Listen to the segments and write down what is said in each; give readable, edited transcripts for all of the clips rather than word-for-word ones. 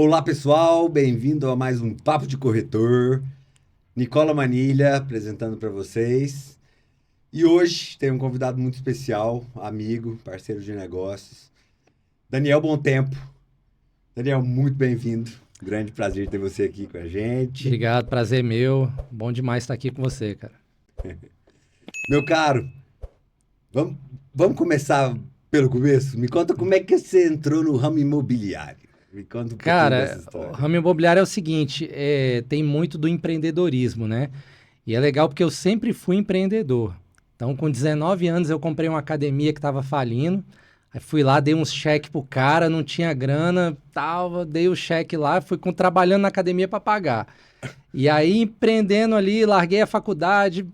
Olá pessoal, bem-vindo a mais um Papo de Corretor. Nicola Manilha apresentando para vocês. E hoje tem um convidado muito especial, amigo, parceiro de negócios, Daniel Bom Tempo. Daniel, muito bem-vindo. Grande prazer ter você aqui com a gente. Obrigado, prazer meu. Bom demais estar aqui com você, cara. Meu caro, vamos, vamos começar pelo começo? Me conta como é que você entrou no ramo imobiliário. Me conta um pouquinho dessa Cara, o história. ramo imobiliário é o seguinte, tem muito do empreendedorismo, né? E é legal porque eu sempre fui empreendedor. Então, com 19 anos, eu comprei uma academia que estava falindo. Aí fui lá, dei uns cheque pro cara, não tinha grana, tal, dei o cheque lá, trabalhando na academia para pagar. E aí, empreendendo ali, larguei a faculdade.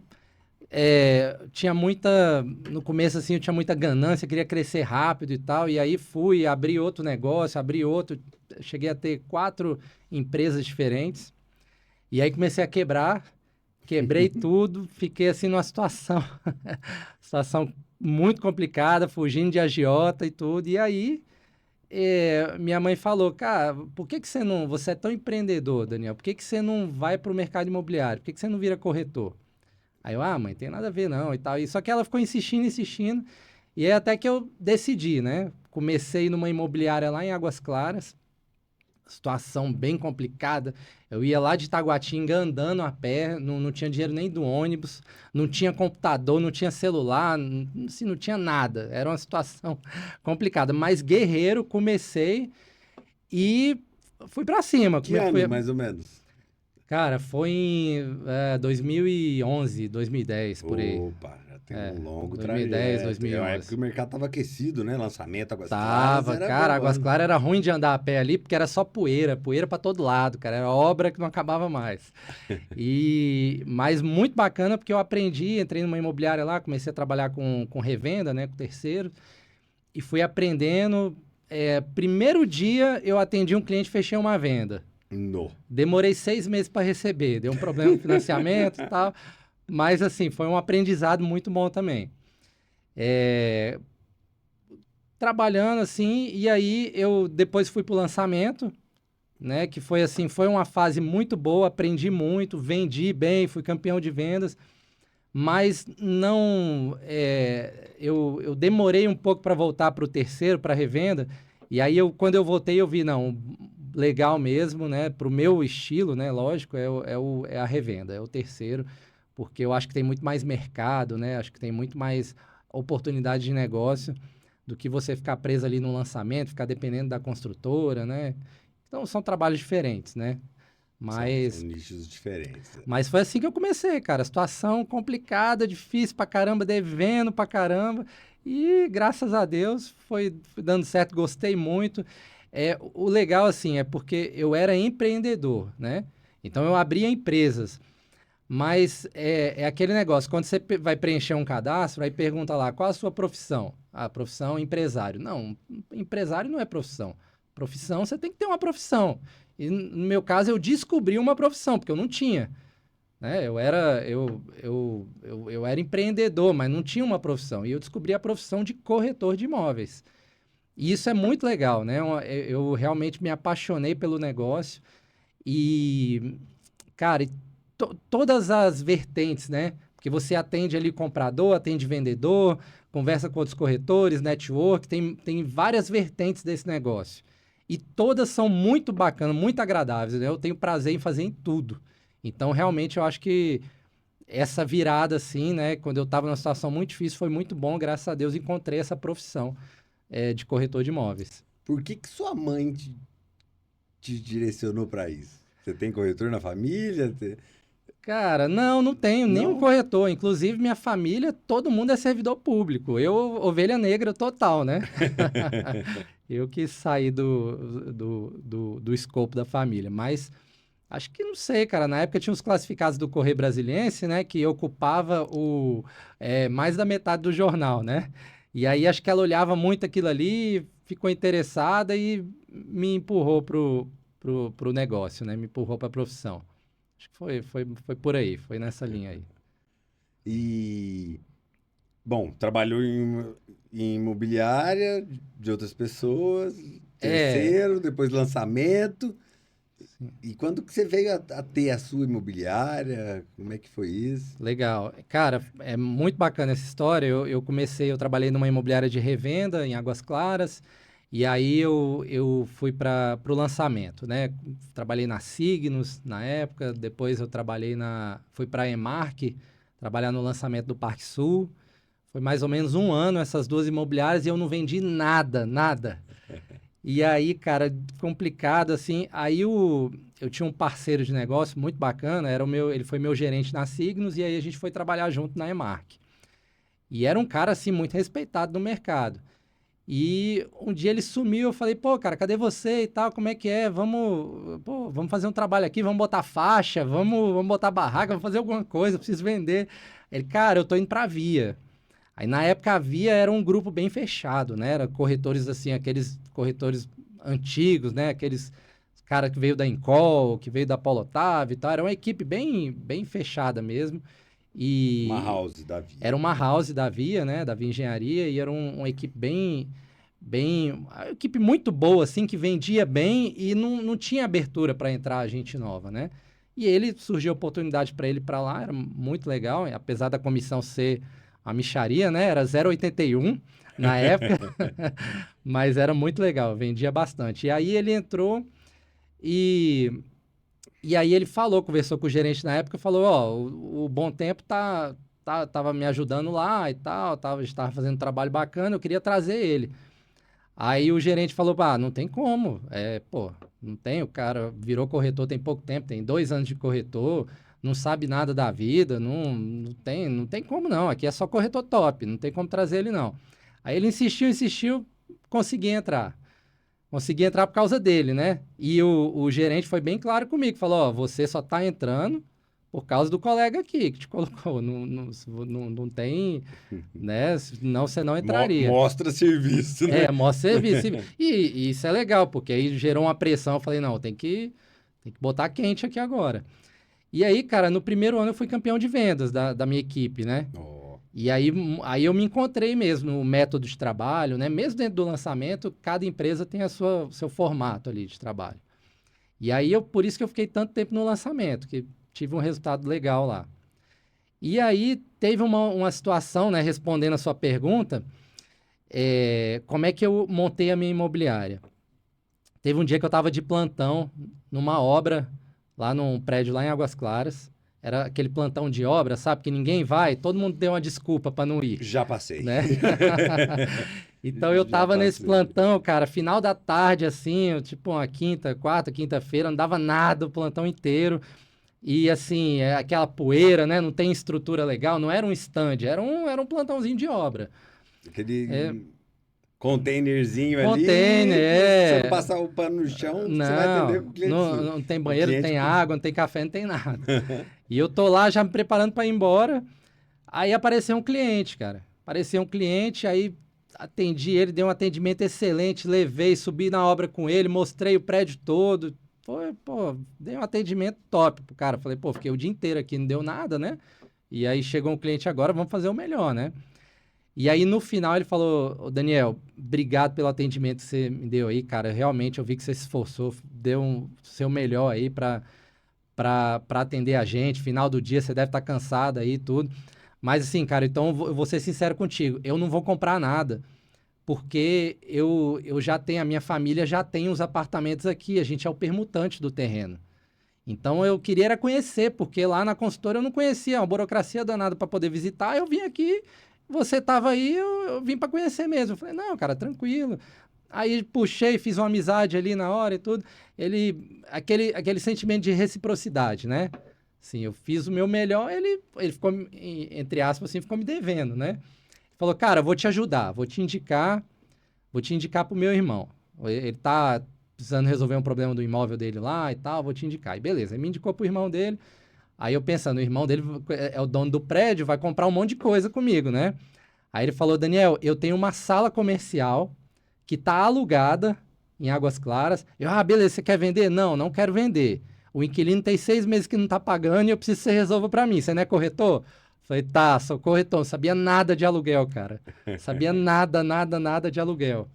Tinha muita. No começo, assim, eu tinha muita ganância, queria crescer rápido e tal. E aí fui abrir outro negócio, abri outro. Cheguei a ter 4 empresas diferentes. E aí comecei a quebrar, quebrei tudo, fiquei assim numa situação, situação muito complicada, fugindo de agiota e tudo. E aí minha mãe falou, cara, por que que você não. Você é tão empreendedor, Daniel, por que que você não vai para o mercado imobiliário? Por que que você não vira corretor? Aí eu, mãe, tem nada a ver não e tal. E só que ela ficou insistindo, insistindo. E aí até que eu decidi, né? Comecei numa imobiliária lá em Águas Claras, situação bem complicada. Eu ia lá de Taguatinga andando a pé, não tinha dinheiro nem do ônibus, não tinha computador, não tinha celular, assim, não tinha nada. Era uma situação complicada. Mas guerreiro, comecei e fui pra cima. Que ano, mais ou menos? Cara, foi em 2011, 2010, por aí. Opa, já tem um longo 2010, trajeto. É uma 2011. época que o mercado estava aquecido, né? Lançamento Águas Claras Tava, era cara, Águas bombando. Claras era ruim de andar a pé ali, porque era só poeira, poeira pra todo lado, cara, era obra que não acabava mais. Mas muito bacana porque eu aprendi, entrei numa imobiliária lá, comecei a trabalhar com revenda, né, com terceiro, e fui aprendendo. Primeiro dia eu atendi um cliente, fechei uma venda. No. Demorei 6 meses para receber, deu um problema no financiamento e tal, mas assim, foi um aprendizado muito bom também. É, Trabalhando assim, e aí eu depois fui pro lançamento, né? Que foi assim, foi uma fase muito boa, aprendi muito, vendi bem, fui campeão de vendas, mas não, eu demorei um pouco para voltar para o terceiro, para revenda, e aí quando eu voltei eu vi, não, legal mesmo, né? Pro meu estilo, né? Lógico, é a revenda, é o terceiro, porque eu acho que tem muito mais mercado, né? Acho que tem muito mais oportunidade de negócio do que você ficar preso ali no lançamento, ficar dependendo da construtora, né? Então são trabalhos diferentes, né? São Mas, nichos diferentes. mas foi assim que eu comecei, cara. Situação complicada, difícil pra caramba, devendo pra caramba. E graças a Deus foi dando certo, gostei muito. O legal, assim, é porque eu era empreendedor, né? Então eu abria empresas. Mas é aquele negócio, quando você vai preencher um cadastro, aí pergunta lá, qual a sua profissão? A profissão empresário. Não, empresário não é profissão. Profissão, você tem que ter uma profissão. E no meu caso, eu descobri uma profissão, porque eu não tinha. Né? Eu era empreendedor, mas não tinha uma profissão. E eu descobri a profissão de corretor de imóveis. E isso é muito legal, né? Eu realmente me apaixonei pelo negócio. E, cara, todas as vertentes, né? Porque você atende ali comprador, atende vendedor, conversa com outros corretores, network, tem várias vertentes desse negócio. E todas são muito bacanas, muito agradáveis, né? Eu tenho prazer em fazer em tudo. Então, realmente, eu acho que essa virada, assim, né? Quando eu estava numa situação muito difícil, foi muito bom. Graças a Deus, encontrei essa profissão, de corretor de imóveis. Por que que sua mãe te direcionou para isso? Você tem corretor na família? Cara, não tenho nenhum Não? corretor. Inclusive, minha família, todo mundo é servidor público. Eu, ovelha negra total, né? Eu que saí do escopo da família. Mas acho que não sei, cara. Na época tinha os classificados do Correio Brasiliense, né? Que ocupava mais da metade do jornal, né? E aí acho que ela olhava muito aquilo ali, ficou interessada e me empurrou pro negócio, né? Me empurrou para a profissão. Acho que foi por aí, foi nessa linha aí. E Bom, trabalhou em imobiliária de outras pessoas, É, terceiro, depois lançamento. E quando que você veio a ter a sua imobiliária? Como é que foi isso? legal. Cara, é muito bacana essa história. Eu trabalhei numa imobiliária de revenda em Águas Claras, e aí eu fui para o lançamento, né? Trabalhei na Signos na época, depois eu fui para a Emarc, trabalhar no lançamento do Parque Sul. Foi mais ou menos um ano essas duas imobiliárias e eu não vendi nada, nada. E aí, cara, complicado assim. Eu tinha um parceiro de negócio muito bacana, ele foi meu gerente na Signos e aí a gente foi trabalhar junto na Emarc. E era um cara assim muito respeitado no mercado. E um dia ele sumiu, eu falei: "Pô, cara, cadê você e tal? Como é que é? Vamos fazer um trabalho aqui, vamos botar faixa, vamos botar barraca, vamos fazer alguma coisa, eu preciso vender". Ele: "Cara, eu tô indo pra Via". Aí na época a Via era um grupo bem fechado, né? Era corretores assim, aqueles corretores antigos, né? Aqueles cara que veio da Incol, que veio da Paulo Otávio e tal. Era uma equipe bem fechada mesmo. Uma E house da Via. era uma house da Via, né? Da Via Engenharia, e era uma equipe uma equipe muito boa, assim, que vendia bem e não tinha abertura para entrar gente nova, né? E ele surgiu a oportunidade para ele para lá, era muito legal, apesar da comissão ser a mixaria, né? Era 0,81 na época, mas era muito legal, vendia bastante. E aí ele entrou e, e aí ele conversou com o gerente na época, falou: "Ó, o Bom Tempo tava me ajudando lá e tal, a gente tava fazendo um trabalho bacana, eu queria trazer ele". Aí o gerente falou: "Ah, não tem como, pô, não tem, o cara virou corretor tem pouco tempo, tem 2 anos de corretor, não sabe nada da vida, não tem como não, aqui é só corretor top, não tem como trazer ele não". Aí ele insistiu, consegui entrar. Consegui entrar por causa dele, né? E o gerente foi bem claro comigo, falou: "Ó, você só tá entrando por causa do colega aqui que te colocou, não tem, né? Senão você não entraria". Mostra serviço, né? Mostra serviço. E isso é legal, porque aí gerou uma pressão. Eu falei: "Não, tem que botar quente aqui agora". E aí, cara, no primeiro ano eu fui campeão de vendas da minha equipe, né? Oh, E aí eu me encontrei mesmo no método de trabalho, né? Mesmo dentro do lançamento, cada empresa tem o seu formato ali de trabalho. E aí, por isso que eu fiquei tanto tempo no lançamento, que tive um resultado legal lá. E aí, teve uma situação, né? Respondendo a sua pergunta, como é que eu montei a minha imobiliária? Teve um dia que eu estava de plantão numa obra, lá num prédio lá em Águas Claras. Era aquele plantão de obra, sabe? Que ninguém vai, todo mundo deu uma desculpa para não ir, já passei. né? Então eu Já tava nesse passei. plantão, cara, final da tarde, assim, tipo uma quarta, quinta-feira, não dava nada o plantão inteiro. E assim, aquela poeira, né? Não tem estrutura legal, não era um stand, era um plantãozinho de obra. É, Aquele containerzinho container, ali, que se você não passar o pano no chão, você vai atender Não, com o cliente. não tem O banheiro, não cliente. tem água, não tem café, não tem nada. E eu tô lá já me preparando para ir embora. Aí apareceu um cliente, cara. Apareceu um cliente, aí atendi ele, dei um atendimento excelente, levei, subi na obra com ele, mostrei o prédio todo. Foi, pô, dei um atendimento top pro cara. Falei: "Pô, fiquei o dia inteiro aqui, não deu nada, né? E aí chegou um cliente agora, vamos fazer o melhor, né?". E aí no final ele falou: "Ô, Daniel, obrigado pelo atendimento que você me deu aí, cara. Realmente eu vi que você se esforçou, deu o seu melhor aí para atender a gente. Final do dia você deve estar cansado aí e tudo. Mas assim, cara, então eu vou ser sincero contigo, eu não vou comprar nada, porque eu já tenho, a minha família já tem os apartamentos aqui, a gente é o permutante do terreno. Então eu queria era conhecer, porque lá na consultora eu não conhecia, é uma burocracia danada para poder visitar. Eu vim aqui, você estava aí, eu vim para conhecer mesmo". Eu falei: "Não, cara, tranquilo". Aí puxei, fiz uma amizade ali na hora e tudo. Aquele sentimento de reciprocidade, né? Sim, eu fiz o meu melhor, ele ficou, entre aspas, assim, ficou me devendo, né? Falou: "Cara, vou te ajudar, vou te indicar pro meu irmão. Ele tá precisando resolver um problema do imóvel dele lá e tal, vou te indicar". E beleza, ele me indicou pro irmão dele. Aí eu pensando, o irmão dele é o dono do prédio, vai comprar um monte de coisa comigo, né? Aí ele falou: "Daniel, eu tenho uma sala comercial que tá alugada em Águas Claras". Beleza, você quer vender? Não, não quero vender. O inquilino tem 6 meses que não tá pagando e eu preciso que você resolva para mim. Você não é corretor? Falei, tá, sou corretor. Não sabia nada de aluguel, cara. Sabia nada, nada, nada de aluguel.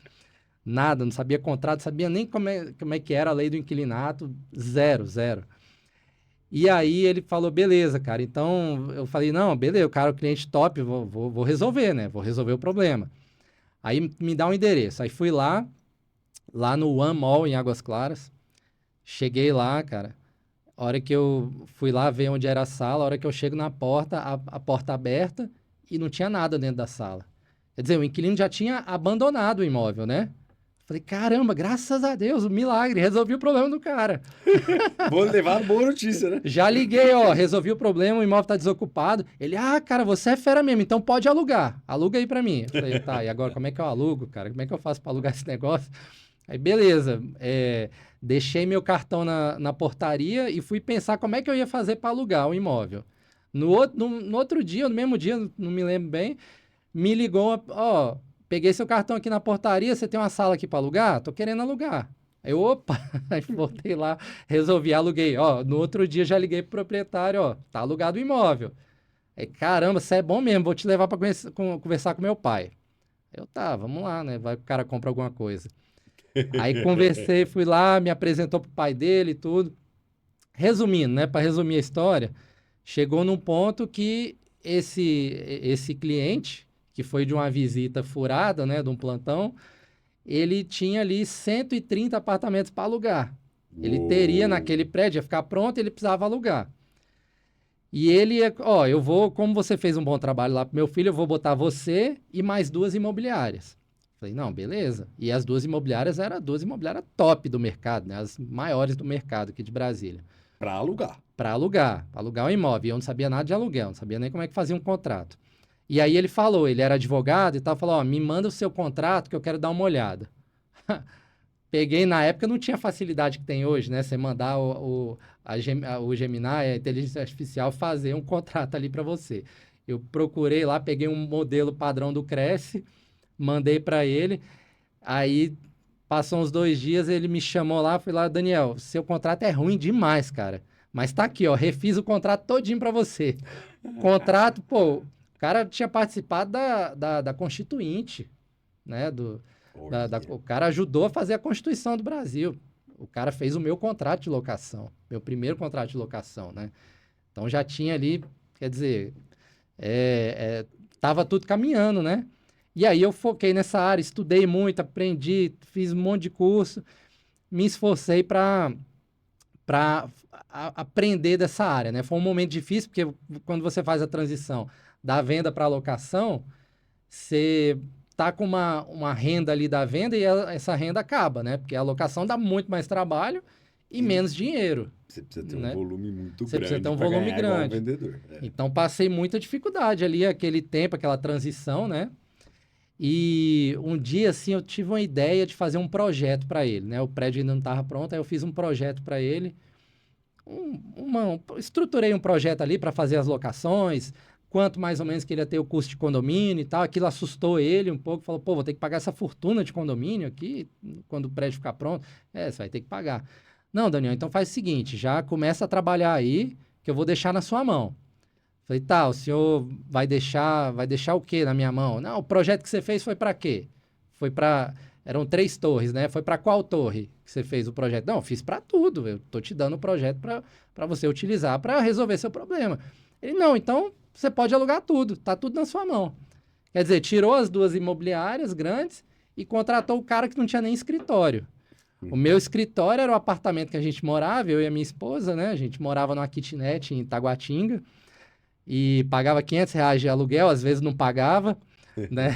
Nada, não sabia contrato, sabia nem como é que era a lei do inquilinato. Zero, zero. E aí ele falou, beleza, cara. Então eu falei, não, beleza, o cara, o cliente top, vou resolver, né? Vou resolver o problema. Aí me dá um endereço. Aí fui lá no One Mall, em Águas Claras. Cheguei lá, cara. A hora que eu fui lá ver onde era a sala, a hora que eu chego na porta, a porta aberta e não tinha nada dentro da sala. Quer dizer, o inquilino já tinha abandonado o imóvel, né? Falei, caramba, graças a Deus, um milagre, resolvi o problema do cara. Vou levar boa notícia, né? Já liguei, ó, resolvi o problema, o imóvel tá desocupado. Ele, cara, você é fera mesmo, então pode alugar. Aluga aí pra mim. Eu falei, tá, e agora como é que eu alugo, cara? Como é que eu faço pra alugar esse negócio? Aí, beleza, deixei meu cartão na portaria e fui pensar como é que eu ia fazer para alugar o imóvel. No outro dia, no mesmo dia, não me lembro bem, me ligou, ó, peguei seu cartão aqui na portaria, você tem uma sala aqui para alugar? Tô querendo alugar. Aí, opa, aí voltei lá, resolvi, aluguei. Ó, no outro dia já liguei pro proprietário, ó, tá alugado o imóvel. Aí, caramba, você é bom mesmo, vou te levar para conversar com meu pai. Eu, tá, vamos lá, né? Vai que o cara compra alguma coisa. Aí conversei, fui lá, me apresentou pro pai dele e tudo. Resumindo, né, para resumir a história, chegou num ponto que esse cliente, que foi de uma visita furada, né, de um plantão, ele tinha ali 130 apartamentos para alugar. Ele teria Uou. naquele prédio, ia ficar pronto, ele precisava alugar. E ele, ó, eu vou, como você fez um bom trabalho lá pro meu filho, eu vou botar você e mais duas imobiliárias. Falei, não, beleza. E as duas imobiliárias eram duas imobiliárias top do mercado, né? As maiores do mercado aqui de Brasília. Pra alugar. Para alugar um imóvel. E eu não sabia nada de aluguel, não sabia nem como é que fazia um contrato. E aí ele falou, ele era advogado e tal, falou, ó, me manda o seu contrato que eu quero dar uma olhada. Peguei, na época não tinha facilidade que tem hoje, né? Você mandar o Gemini, a inteligência artificial, fazer um contrato ali para você. Eu procurei lá, peguei um modelo padrão do Cresce, mandei para ele, aí passou uns 2 dias, ele me chamou lá, fui lá, Daniel, seu contrato é ruim demais, cara. Mas tá aqui, ó, refiz o contrato todinho para você. Contrato, pô, o cara tinha participado da Constituinte, né? O cara ajudou a fazer a Constituição do Brasil. O cara fez o meu contrato de locação, meu primeiro contrato de locação, né? Então já tinha ali, quer dizer, tava tudo caminhando, né? E aí eu foquei nessa área, estudei muito, aprendi, fiz um monte de curso, me esforcei para aprender dessa área, né? Foi um momento difícil, porque quando você faz a transição da venda para a locação, você tá com uma renda ali da venda e essa renda acaba, né? Porque a locação dá muito mais trabalho e menos dinheiro. Você precisa ter né? um volume muito Você grande precisa ter um pra volume ganhar igual um grande. vendedor. Então passei muita dificuldade ali, aquele tempo, aquela transição, né? E um dia, assim, eu tive uma ideia de fazer um projeto para ele, né? O prédio ainda não estava pronto, aí eu fiz um projeto para ele. Estruturei um projeto ali para fazer as locações, quanto mais ou menos que ele ia ter o custo de condomínio e tal. Aquilo assustou ele um pouco, falou, pô, vou ter que pagar essa fortuna de condomínio aqui quando o prédio ficar pronto. Você vai ter que pagar. Não, Daniel, então faz o seguinte, já começa a trabalhar aí, que eu vou deixar na sua mão. Falei, tá, o senhor vai deixar o quê na minha mão? Não, o projeto que você fez foi para quê? Foi para, eram 3 torres, né? Foi para qual torre que você fez o projeto? Não, eu fiz para tudo, eu tô te dando o projeto para você utilizar para resolver seu problema. Ele, não, então você pode alugar tudo, tá tudo na sua mão. Quer dizer, tirou as duas imobiliárias grandes e contratou o cara que não tinha nem escritório. O meu escritório era o apartamento que a gente morava, eu e a minha esposa, né? A gente morava numa kitnet em Taguatinga e pagava R$ 500 de aluguel, às vezes não pagava, né?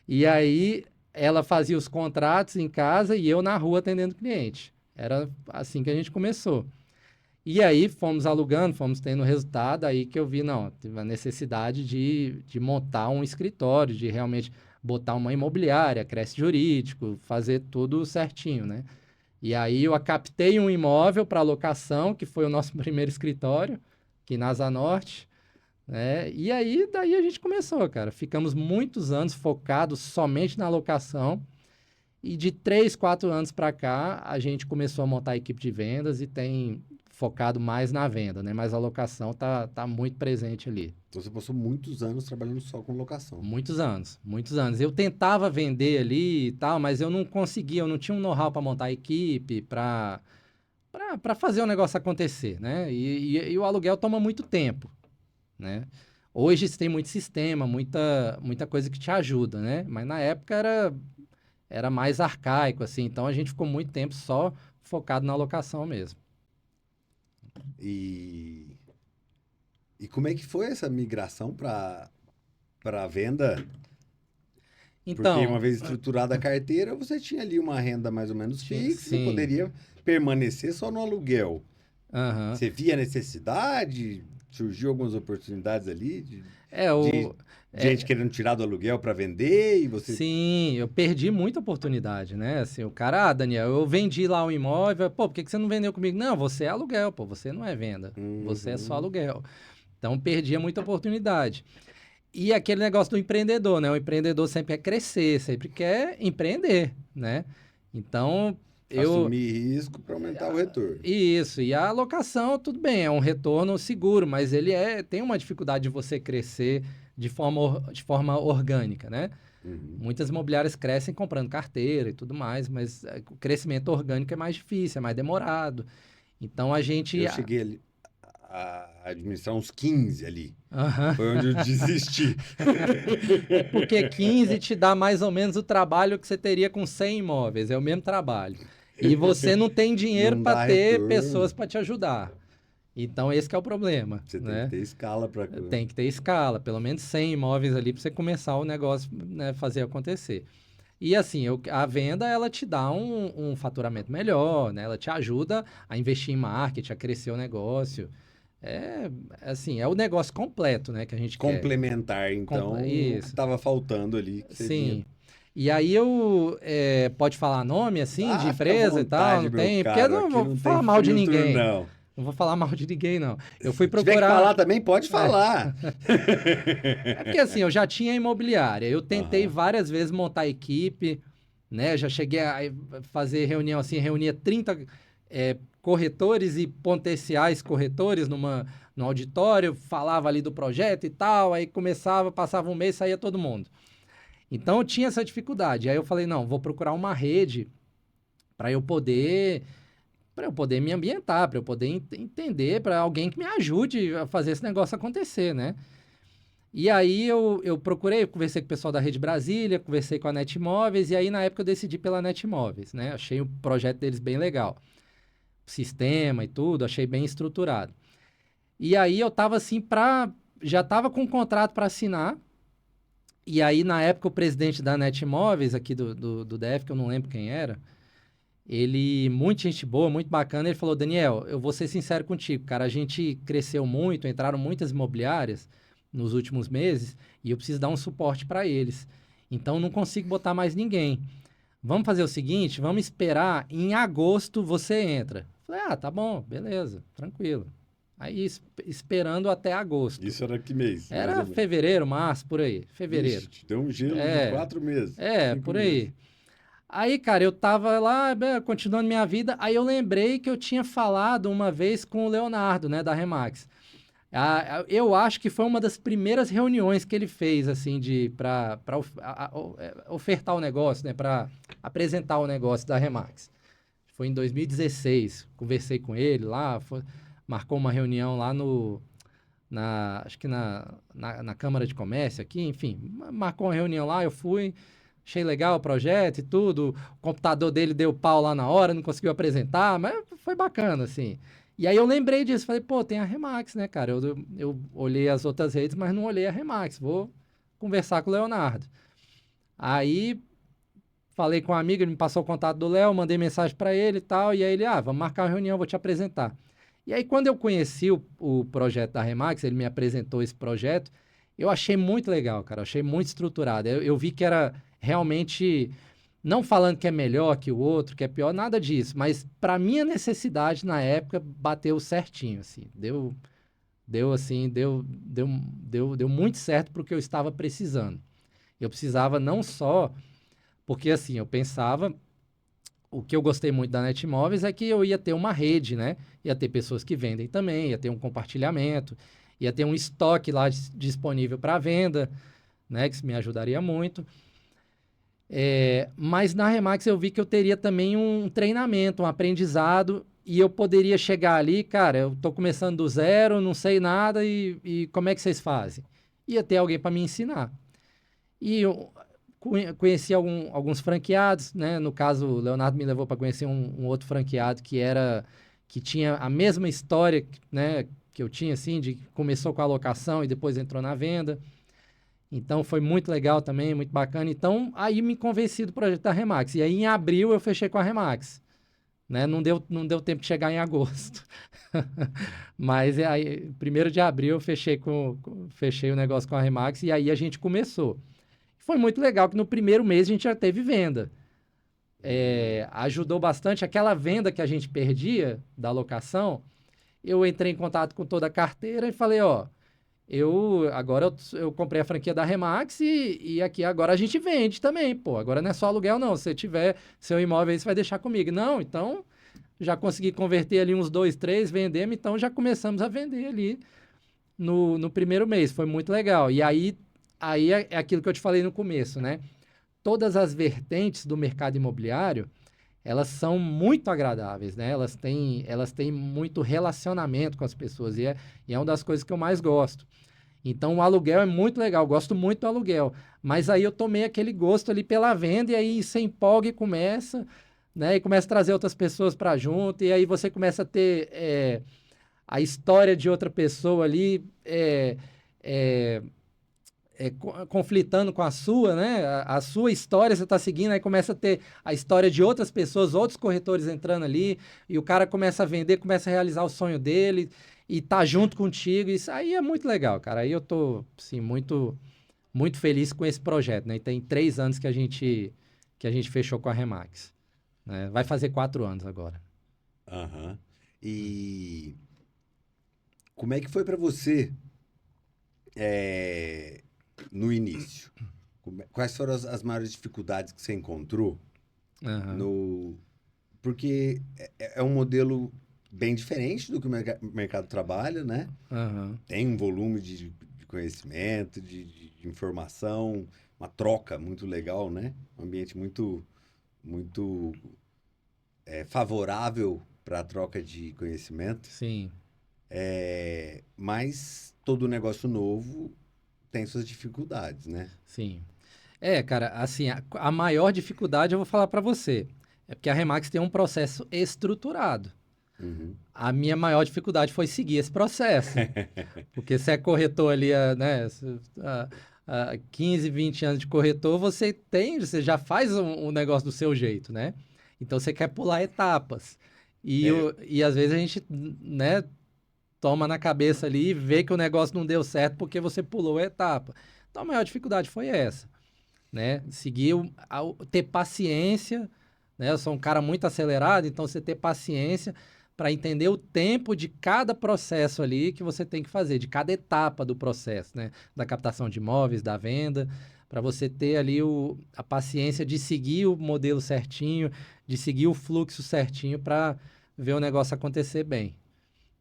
E aí ela fazia os contratos em casa e eu na rua atendendo cliente. Era assim que a gente começou. E aí fomos alugando, fomos tendo resultado, aí que eu vi, não, tive a necessidade de montar um escritório, de realmente botar uma imobiliária, crédito jurídico, fazer tudo certinho, né? E aí eu captei um imóvel para locação, que foi o nosso primeiro escritório, aqui na Asa Norte, né? E aí, daí a gente começou, cara. Ficamos muitos anos focados somente na locação. E de 3, 4 anos para cá, a gente começou a montar a equipe de vendas e tem focado mais na venda, né? Mas a locação tá muito presente ali. Então você passou muitos anos trabalhando só com locação. Muitos anos, muitos anos. Eu tentava vender ali e tal, mas eu não conseguia, eu não tinha um know-how para montar a equipe, para fazer o negócio acontecer, né? E o aluguel toma muito tempo, né? Hoje você tem muito sistema, muita coisa que te ajuda, né? Mas na época era mais arcaico, assim, então a gente ficou muito tempo só focado na locação mesmo. E, e como é que foi essa migração para venda? Porque uma Então, vez estruturada a carteira, você tinha ali uma renda mais ou menos fixa e sim, poderia permanecer só no aluguel. aham. Você via necessidade? Surgiu algumas oportunidades ali É, de gente querendo tirar do aluguel para vender e você. sim, eu perdi muita oportunidade, né? Assim, o cara, Daniel, eu vendi lá um imóvel, pô, por que que você não vendeu comigo? Não, você é aluguel, pô, você não é venda, você é só Uhum. aluguel. Então, perdia muita oportunidade. E aquele negócio do empreendedor, né? O empreendedor sempre quer crescer, sempre quer empreender, né? Então, eu... Assumir risco para aumentar o retorno. Isso, e a alocação, tudo bem, é um retorno seguro, mas tem uma dificuldade de você crescer de forma orgânica, né? Uhum. Muitas imobiliárias crescem comprando carteira e tudo mais, mas o crescimento orgânico é mais difícil, é mais demorado. Então a gente. Eu cheguei ali a administrar uns 15 ali. Aham. Foi onde eu desisti. É porque 15 te dá mais ou menos o trabalho que você teria com 100 imóveis, é o mesmo trabalho. E você não tem dinheiro Não para dá ter pessoas retorno. para te ajudar. Então esse que é o problema, Você tem que né? ter escala para. Tem que ter escala, pelo menos 100 imóveis ali para você começar o negócio, né, fazer acontecer. E assim, a venda ela te dá um faturamento melhor, né? Ela te ajuda a investir em marketing, a crescer o negócio. É assim, é o negócio completo, né, que a gente quer. Complementar, então, o que Isso, estava faltando ali, que você vinha. sim. E aí pode falar nome assim de Ah, fica à empresa e tal, vontade, não meu tem, porque eu caro. não Aqui vou não tem falar mal de filtro, ninguém. não. Não vou falar mal de ninguém, não. Eu fui Se tiver que falar procurar. também, pode falar. É porque assim, eu já tinha imobiliária. Eu tentei Aham. várias vezes montar equipe, né? Já cheguei a fazer reunião assim, reunia 30 corretores e potenciais corretores no auditório, falava ali do projeto e tal, aí começava, passava um mês, saía todo mundo. Então eu tinha essa dificuldade. Aí eu falei, não, vou procurar uma rede para eu poder me ambientar, para eu poder entender, para alguém que me ajude a fazer esse negócio acontecer, né? E aí eu procurei, eu conversei com o pessoal da Rede Brasília, conversei com a Netmóveis, e aí na época eu decidi pela Netmóveis, né? Achei o projeto deles bem legal. Sistema e tudo, achei bem estruturado. E aí eu tava assim já tava com um contrato para assinar, e aí na época o presidente da Netmóveis, aqui do DF, que eu não lembro quem era, ele, muita gente boa, muito bacana, ele falou, Daniel, eu vou ser sincero contigo, cara, a gente cresceu muito, entraram muitas imobiliárias nos últimos meses e eu preciso dar um suporte para eles. Então não consigo botar mais ninguém. Vamos fazer o seguinte, vamos esperar, em agosto você entra. Falei, tá bom, beleza, tranquilo. Aí esperando até agosto. Isso era que mês, mais Era ou menos. fevereiro, março, por aí, fevereiro. Vixe, te deu um gelo de É, 4 meses, 5 por meses. aí. Aí, cara, eu tava lá, continuando minha vida, aí eu lembrei que eu tinha falado uma vez com o Leonardo, né, da Remax. Eu acho que foi uma das primeiras reuniões que ele fez, assim, para ofertar o negócio, né, para apresentar o negócio da Remax. Foi em 2016, conversei com ele lá, marcou uma reunião lá acho que na Câmara de Comércio aqui, enfim, marcou uma reunião lá, eu fui, achei legal o projeto e tudo, o computador dele deu pau lá na hora, não conseguiu apresentar, mas foi bacana, assim. E aí eu lembrei disso, falei, pô, tem a Remax, né, cara? Eu olhei as outras redes, mas não olhei a Remax, vou conversar com o Leonardo. Aí falei com um amigo, ele me passou o contato do Léo, mandei mensagem para ele e tal, e aí ele, vamos marcar uma reunião, vou te apresentar. E aí, quando eu conheci o projeto da Remax, ele me apresentou esse projeto, eu achei muito legal, cara, eu achei muito estruturado. Eu vi que era realmente, não falando que é melhor que o outro, que é pior, nada disso, mas para minha necessidade na época, bateu certinho, assim, deu muito certo para o que eu estava precisando. Eu precisava não só, porque assim, eu pensava o que eu gostei muito da Netmóveis é que eu ia ter uma rede, né? Ia ter pessoas que vendem também, ia ter um compartilhamento, ia ter um estoque lá disponível para venda, né? Que isso me ajudaria muito. Mas na Remax eu vi que eu teria também um treinamento, um aprendizado, e eu poderia chegar ali, cara, eu estou começando do zero, não sei nada, e como é que vocês fazem? Ia ter alguém para me ensinar. E eu conheci alguns franqueados, né? No caso, o Leonardo me levou para conhecer um outro franqueado que tinha a mesma história, né? Que eu tinha, assim, de começou com a locação e depois entrou na venda. Então foi muito legal também, muito bacana. Então aí me convenci do projeto da Remax. E aí em abril eu fechei com a Remax. Né? Não deu tempo de chegar em agosto. Mas aí, 1º de abril eu fechei o negócio com a Remax e aí a gente começou. Foi muito legal que no primeiro mês a gente já teve venda. Ajudou bastante aquela venda que a gente perdia da locação. Eu entrei em contato com toda a carteira e falei, ó, agora eu comprei a franquia da Remax e aqui agora a gente vende também, pô. Agora não é só aluguel, não. Se tiver seu imóvel aí, você vai deixar comigo. Não, então já consegui converter ali uns 2, 3, vendemos, então já começamos a vender ali no primeiro mês. Foi muito legal. E aí é aquilo que eu te falei no começo, né? Todas as vertentes do mercado imobiliário, elas são muito agradáveis, né? Elas têm muito relacionamento com as pessoas e é uma das coisas que eu mais gosto. Então, o aluguel é muito legal, gosto muito do aluguel. Mas aí eu tomei aquele gosto ali pela venda e aí você empolga e começa, né? E começa a trazer outras pessoas para junto e aí você começa a ter a história de outra pessoa ali conflitando com a sua, né? A sua história você está seguindo, aí começa a ter a história de outras pessoas, outros corretores entrando ali, e o cara começa a vender, começa a realizar o sonho dele, e tá junto contigo. Isso aí é muito legal, cara. Aí eu tô, assim, muito, muito feliz com esse projeto, né? E tem 3 anos que a gente fechou com a Remax, né? Vai fazer 4 anos agora. Aham. E como é que foi para você é, no início? Quais foram as maiores dificuldades que você encontrou Aham, no... Porque é um modelo bem diferente do que o mercado trabalha, né? aham, Tem um volume de conhecimento, de informação, uma troca muito legal, né? Um ambiente muito favorável para a troca de conhecimento. sim, Mas todo negócio novo tem suas dificuldades, né? sim. Cara, assim, a maior dificuldade eu vou falar para você. É porque a Remax tem um processo estruturado. Uhum. A minha maior dificuldade foi seguir esse processo. Porque se é corretor ali, né, 15, 20 anos de corretor, você já faz um negócio do seu jeito, né? Então você quer pular etapas. E, É, e às vezes a gente, né, toma na cabeça ali e vê que o negócio não deu certo porque você pulou a etapa. Então a maior dificuldade foi essa, né? Seguir, ter paciência, né? Eu sou um cara muito acelerado, então você ter paciência para entender o tempo de cada processo ali que você tem que fazer, de cada etapa do processo, né? Da captação de imóveis, da venda, para você ter ali a paciência de seguir o modelo certinho, de seguir o fluxo certinho para ver o negócio acontecer bem,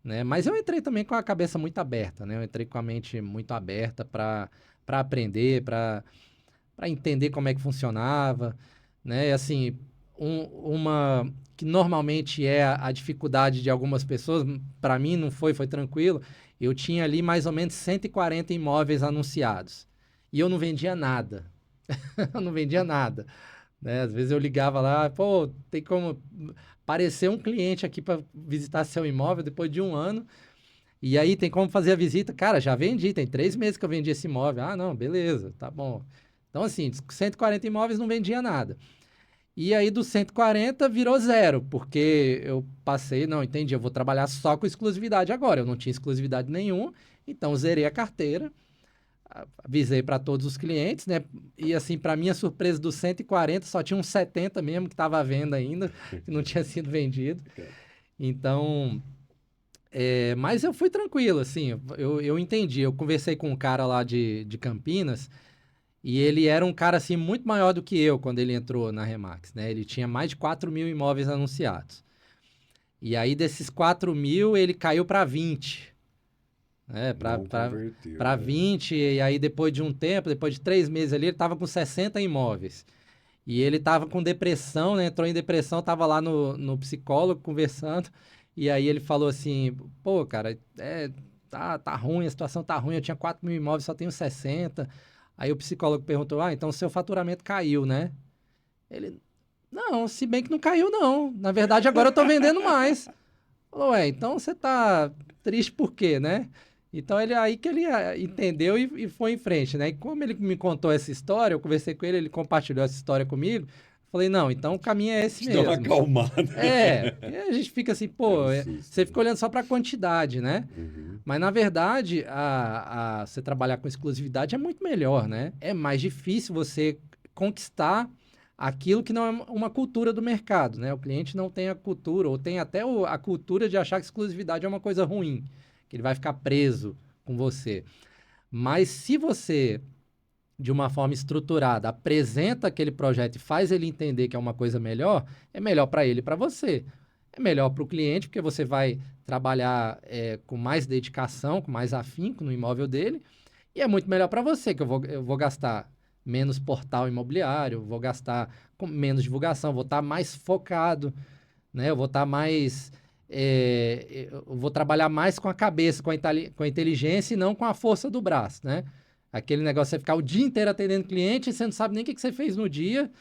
né? Mas eu entrei também com a cabeça muito aberta, né? Eu entrei com a mente muito aberta para aprender, para entender como é que funcionava, né? E assim, uma que normalmente é a dificuldade de algumas pessoas, para mim não foi tranquilo. Eu tinha ali mais ou menos 140 imóveis anunciados e eu não vendia nada. Eu não vendia nada, né? Às vezes eu ligava lá, pô, tem como aparecer um cliente aqui para visitar seu imóvel depois de um ano. E aí tem como fazer a visita? Cara, já vendi, tem 3 meses que eu vendi esse imóvel. Ah, não, beleza, tá bom. Então, assim, 140 imóveis não vendia nada. E aí dos 140 virou zero, porque eu passei, não, entendi, eu vou trabalhar só com exclusividade agora. Eu não tinha exclusividade nenhuma, então zerei a carteira, avisei para todos os clientes, né? E assim, para minha surpresa, dos 140 só tinha uns 70 mesmo que estava à venda ainda, que não tinha sido vendido. Então, mas eu fui tranquilo, assim, eu entendi. Eu conversei com um cara lá de Campinas E ele era um cara assim muito maior do que eu quando ele entrou na Remax, né? Ele tinha mais de 4.000 imóveis anunciados. E aí desses 4.000 ele caiu para 20, né? Não converteu, Para né? 20 e aí depois de um tempo, depois de 3 meses ali, ele estava com 60 imóveis. E ele estava com depressão, né? Entrou em depressão, estava lá no psicólogo conversando. E aí ele falou assim, pô, cara, tá ruim, a situação tá ruim, eu tinha 4.000 imóveis, só tenho 60. Aí o psicólogo perguntou, então o seu faturamento caiu, né? Ele, não, se bem que não caiu, não. Na verdade, agora eu tô vendendo mais. Falou, então você tá triste por quê, né? Então ele aí que ele entendeu e foi em frente, né? E como ele me contou essa história, eu conversei com ele, ele compartilhou essa história comigo. Falei, não, então o caminho é esse Te deu uma mesmo. acalmada. E a gente fica assim, É pô, um susto, você né? fica olhando só para a quantidade, né? Uhum. Mas na verdade, você trabalhar com exclusividade é muito melhor, né? É mais difícil você conquistar aquilo que não é uma cultura do mercado, né? O cliente não tem a cultura, ou tem até a cultura de achar que exclusividade é uma coisa ruim, que ele vai ficar preso com você. Mas se você, de uma forma estruturada, apresenta aquele projeto e faz ele entender que é uma coisa melhor, é melhor para ele e para você. É melhor para o cliente, porque você vai trabalhar com mais dedicação, com mais afinco no imóvel dele, e é muito melhor para você, que eu vou gastar menos portal imobiliário, vou gastar com menos divulgação, vou estar mais focado, né? Eu vou estar mais. Eu vou trabalhar mais com a cabeça, com a inteligência e não com a força do braço, né? Aquele negócio de você ficar o dia inteiro atendendo cliente e você não sabe nem o que você fez no dia,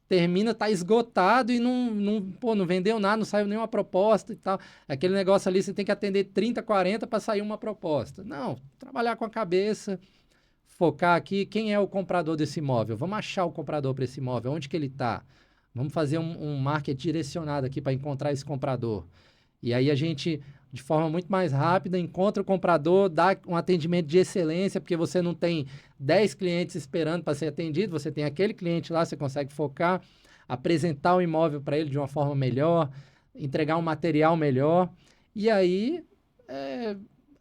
termina, tá esgotado e não vendeu nada, não saiu nenhuma proposta e tal. Aquele negócio ali, você tem que atender 30, 40 para sair uma proposta. Não, trabalhar com a cabeça, focar aqui, quem é o comprador desse imóvel? Vamos achar o comprador para esse imóvel, onde que ele está? Vamos fazer um marketing direcionado aqui para encontrar esse comprador. E aí a gente, de forma muito mais rápida, encontra o comprador, dá um atendimento de excelência, porque você não tem 10 clientes esperando para ser atendido, você tem aquele cliente lá, você consegue focar, apresentar o imóvel para ele de uma forma melhor, entregar um material melhor. E aí é,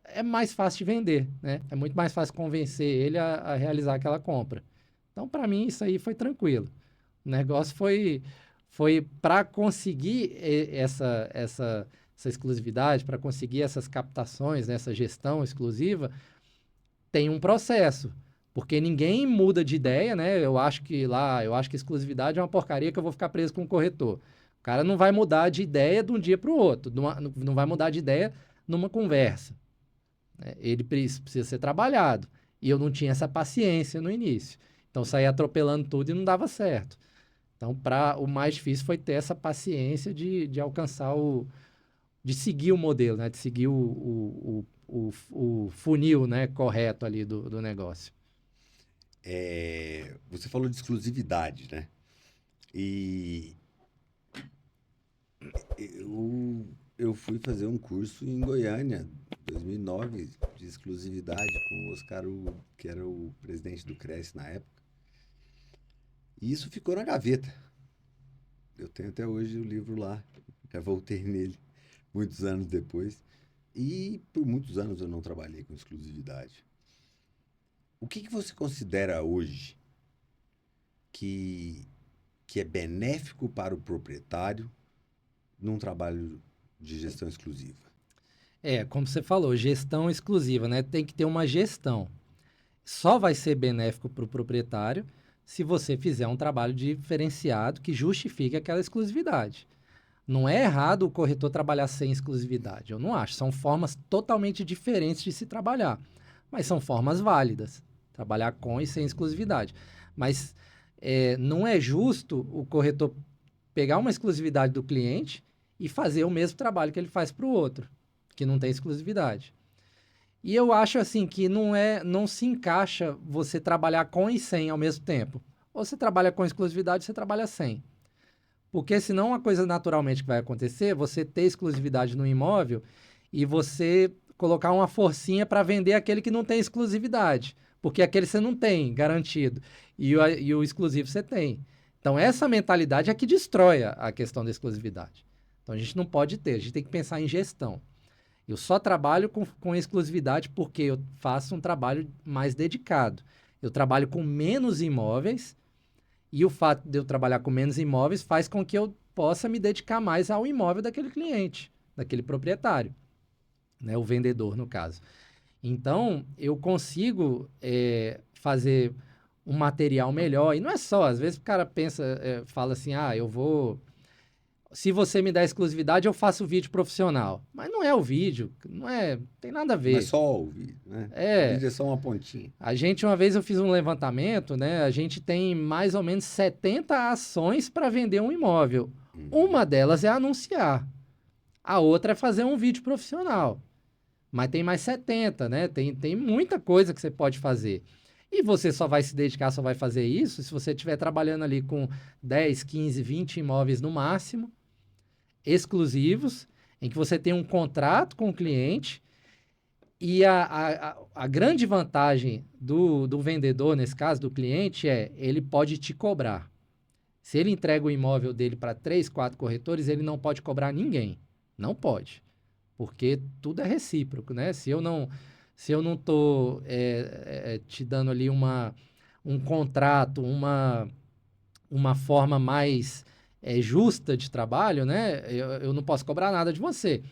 é mais fácil de vender, né? É muito mais fácil convencer ele a realizar aquela compra. Então, para mim, isso aí foi tranquilo. O negócio foi para conseguir essa exclusividade, para conseguir essas captações, né, essa gestão exclusiva, tem um processo. Porque ninguém muda de ideia, né? Eu acho que exclusividade é uma porcaria que eu vou ficar preso com o corretor. O cara não vai mudar de ideia de um dia para o outro, não vai mudar de ideia numa conversa, né? Ele precisa ser trabalhado. E eu não tinha essa paciência no início. Então saía atropelando tudo e não dava certo. Então, o mais difícil foi ter essa paciência de alcançar de seguir o modelo, né? De seguir o funil, né? Correto ali do negócio. Você falou de exclusividade, né? E eu fui fazer um curso em Goiânia, 2009, de exclusividade, com o Oscar Hugo, que era o presidente do Cresce na época. E isso ficou na gaveta. Eu tenho até hoje o livro lá, já voltei nele muitos anos depois. E por muitos anos eu não trabalhei com exclusividade. O que você considera hoje que, que é benéfico para o proprietário num trabalho de gestão exclusiva? Como você falou, gestão exclusiva, né? Tem que ter uma gestão. Só vai ser benéfico para o proprietário se você fizer um trabalho diferenciado que justifique aquela exclusividade. Não é errado o corretor trabalhar sem exclusividade, eu não acho. São formas totalmente diferentes de se trabalhar, mas são formas válidas, trabalhar com e sem exclusividade. Mas não é justo o corretor pegar uma exclusividade do cliente e fazer o mesmo trabalho que ele faz para o outro, que não tem exclusividade. E eu acho assim que não se encaixa você trabalhar com e sem ao mesmo tempo. Ou você trabalha com exclusividade, ou você trabalha sem. Porque senão uma coisa naturalmente que vai acontecer, você ter exclusividade no imóvel e você colocar uma forcinha para vender aquele que não tem exclusividade. Porque aquele você não tem garantido. E o exclusivo você tem. Então essa mentalidade é que destrói a questão da exclusividade. Então a gente não pode ter, a gente tem que pensar em gestão. Eu só trabalho com exclusividade porque eu faço um trabalho mais dedicado. Eu trabalho com menos imóveis e o fato de eu trabalhar com menos imóveis faz com que eu possa me dedicar mais ao imóvel daquele cliente, daquele proprietário, né? O vendedor, no caso. Então, eu consigo fazer um material melhor. E não é só, às vezes o cara pensa, fala assim, eu vou... Se você me dá exclusividade, eu faço vídeo profissional. Mas não é o vídeo, não tem nada a ver. Não é só o vídeo, né? O vídeo é só uma pontinha. Uma vez eu fiz um levantamento, né? A gente tem mais ou menos 70 ações para vender um imóvel. Uma delas é anunciar. A outra é fazer um vídeo profissional. Mas tem mais 70, né? Tem muita coisa que você pode fazer. E você só vai se dedicar, só vai fazer isso se você estiver trabalhando ali com 10, 15, 20 imóveis no máximo, exclusivos, em que você tem um contrato com o cliente. E a grande vantagem do vendedor, nesse caso, do cliente, ele pode te cobrar. Se ele entrega o imóvel dele para 3, 4 corretores, ele não pode cobrar ninguém. Não pode. Porque tudo é recíproco, né? Se eu não estou te dando ali um contrato, uma forma mais justa de trabalho, né? Eu não posso cobrar nada de você.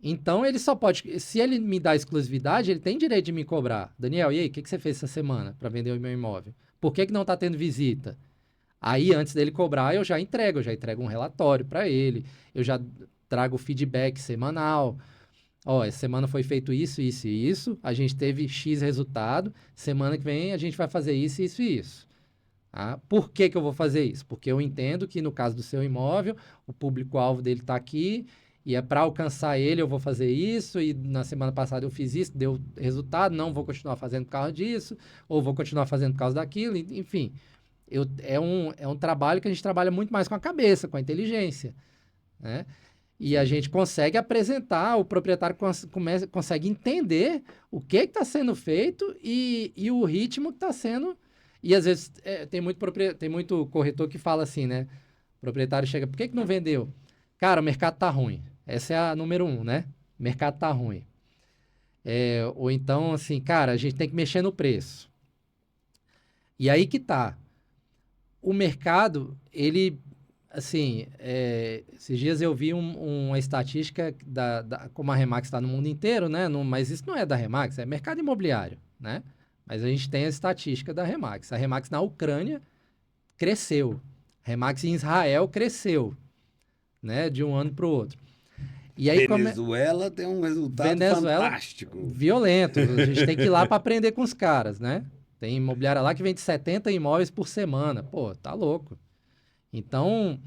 Então, ele só pode... Se ele me dá exclusividade, ele tem direito de me cobrar. Daniel, e aí, o que você fez essa semana para vender o meu imóvel? Por que não está tendo visita? Aí, antes dele cobrar, eu já entrego um relatório para ele, eu já trago feedback semanal. Essa semana foi feito isso, isso e isso, a gente teve X resultado, semana que vem a gente vai fazer isso, isso e isso. Por que eu vou fazer isso? Porque eu entendo que no caso do seu imóvel, o público-alvo dele está aqui, e para alcançar ele eu vou fazer isso, e na semana passada eu fiz isso, deu resultado, não vou continuar fazendo por causa disso, ou vou continuar fazendo por causa daquilo, enfim. É um trabalho que a gente trabalha muito mais com a cabeça, com a inteligência, né? E a gente consegue apresentar, o proprietário consegue entender o que está sendo feito e o ritmo que está sendo. E às vezes tem muito corretor que fala assim, né? O proprietário chega, por que não vendeu? Cara, o mercado tá ruim. Essa é a número 1, né? O mercado tá ruim. Ou então, assim, cara, a gente tem que mexer no preço. E aí que tá. O mercado, ele... Assim, esses dias eu vi uma estatística como a Remax está no mundo inteiro, né? Mas isso não é da Remax, é mercado imobiliário, né? Mas a gente tem a estatística da Remax. A Remax na Ucrânia cresceu. A Remax em Israel cresceu, né? De um ano para o outro. E aí, Venezuela tem um resultado fantástico. Violento. A gente tem que ir lá para aprender com os caras, né? Tem imobiliária lá que vende 70 imóveis por semana. Pô, tá louco. Então,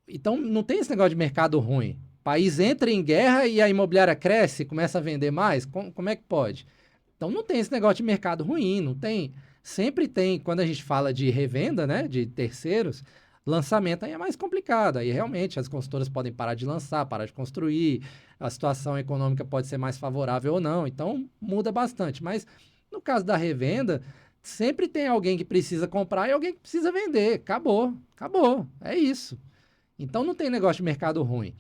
então, não tem esse negócio de mercado ruim. O país entra em guerra e a imobiliária cresce, começa a vender mais. Como é que pode? Então, não tem esse negócio de mercado ruim, não tem. Sempre tem, quando a gente fala de revenda, né, de terceiros, lançamento aí é mais complicado. Aí, realmente, as consultoras podem parar de lançar, parar de construir, a situação econômica pode ser mais favorável ou não. Então, muda bastante. Mas, no caso da revenda... Sempre tem alguém que precisa comprar e alguém que precisa vender. Acabou. É isso. Então não tem negócio de mercado ruim.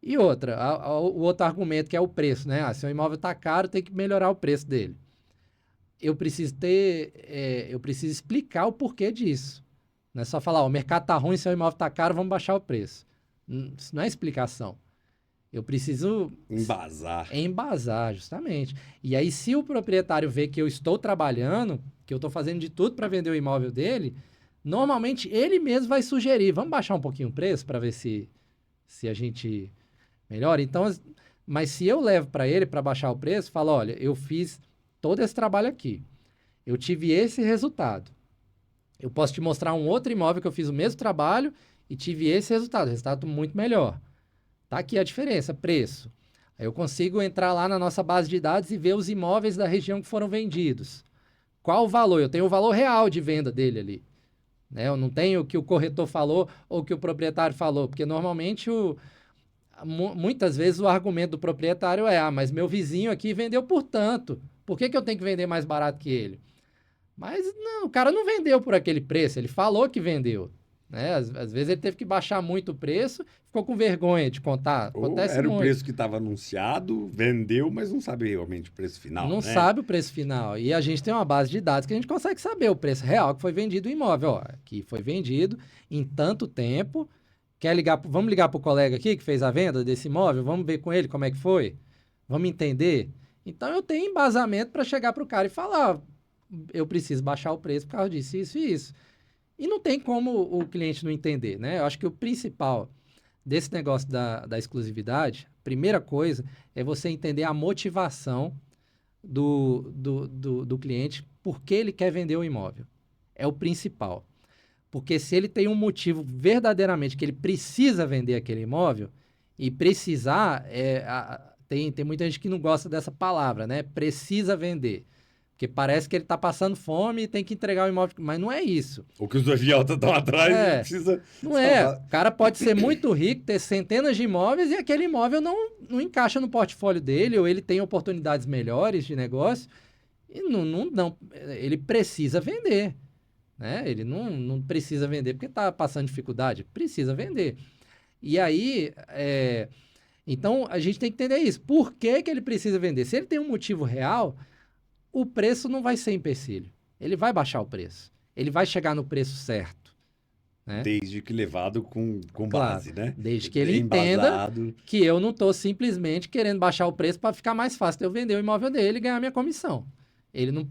E outra, o outro argumento que é o preço, né? Se o imóvel está caro, tem que melhorar o preço dele. Eu preciso explicar o porquê disso. Não é só falar, o mercado está ruim, seu imóvel está caro, vamos baixar o preço. Isso não é explicação. Eu preciso... Embasar, justamente. E aí, se o proprietário vê que eu estou trabalhando, que eu estou fazendo de tudo para vender o imóvel dele, normalmente ele mesmo vai sugerir, vamos baixar um pouquinho o preço para ver se a gente melhora. Então, mas se eu levo para ele para baixar o preço, falo, olha, eu fiz todo esse trabalho aqui. Eu tive esse resultado. Eu posso te mostrar um outro imóvel que eu fiz o mesmo trabalho e tive esse resultado muito melhor. Tá aqui a diferença, preço. Aí eu consigo entrar lá na nossa base de dados e ver os imóveis da região que foram vendidos. Qual o valor? Eu tenho o valor real de venda dele ali. Né? Eu não tenho o que o corretor falou ou o que o proprietário falou, porque normalmente, muitas vezes, o argumento do proprietário é, mas meu vizinho aqui vendeu por tanto. Por que eu tenho que vender mais barato que ele? Mas não, o cara não vendeu por aquele preço, ele falou que vendeu. né? Às vezes ele teve que baixar muito o preço, ficou com vergonha de contar. Ou Acontece era o muito. preço que estava anunciado, vendeu, mas não sabe realmente o preço final, Não né? sabe o preço final. E a gente tem uma base de dados que a gente consegue saber o preço real que foi vendido o imóvel. Ó, que foi vendido em tanto tempo. Quer ligar? Vamos ligar para o colega aqui que fez a venda desse imóvel? Vamos ver com ele como é que foi? Vamos entender? Então eu tenho embasamento para chegar para o cara e falar: eu preciso baixar o preço por causa disso, isso e isso. E não tem como o cliente não entender, né? Eu acho que o principal desse negócio da exclusividade, primeira coisa, é você entender a motivação do cliente, por que ele quer vender o imóvel. É o principal. Porque se ele tem um motivo verdadeiramente que ele precisa vender aquele imóvel, e precisar, tem muita gente que não gosta dessa palavra, né? Precisa vender. Porque parece que ele está passando fome e tem que entregar o imóvel. Mas não é isso. Ou que os agiotas estão atrás e precisa Não é. salvar. O cara pode ser muito rico, ter centenas de imóveis e aquele imóvel não encaixa no portfólio dele, ou ele tem oportunidades melhores de negócio e não ele precisa vender. Né? Ele não precisa vender porque está passando dificuldade. Precisa vender. E aí, então a gente tem que entender isso. Por que ele precisa vender? Se ele tem um motivo real, o preço não vai ser empecilho. Ele vai baixar o preço. Ele vai chegar no preço certo. Né? Desde que levado com Claro, base, né? Desde que ele Embasado. entenda que eu não estou simplesmente querendo baixar o preço para ficar mais fácil de eu vender o imóvel dele e ganhar minha comissão. Ele não...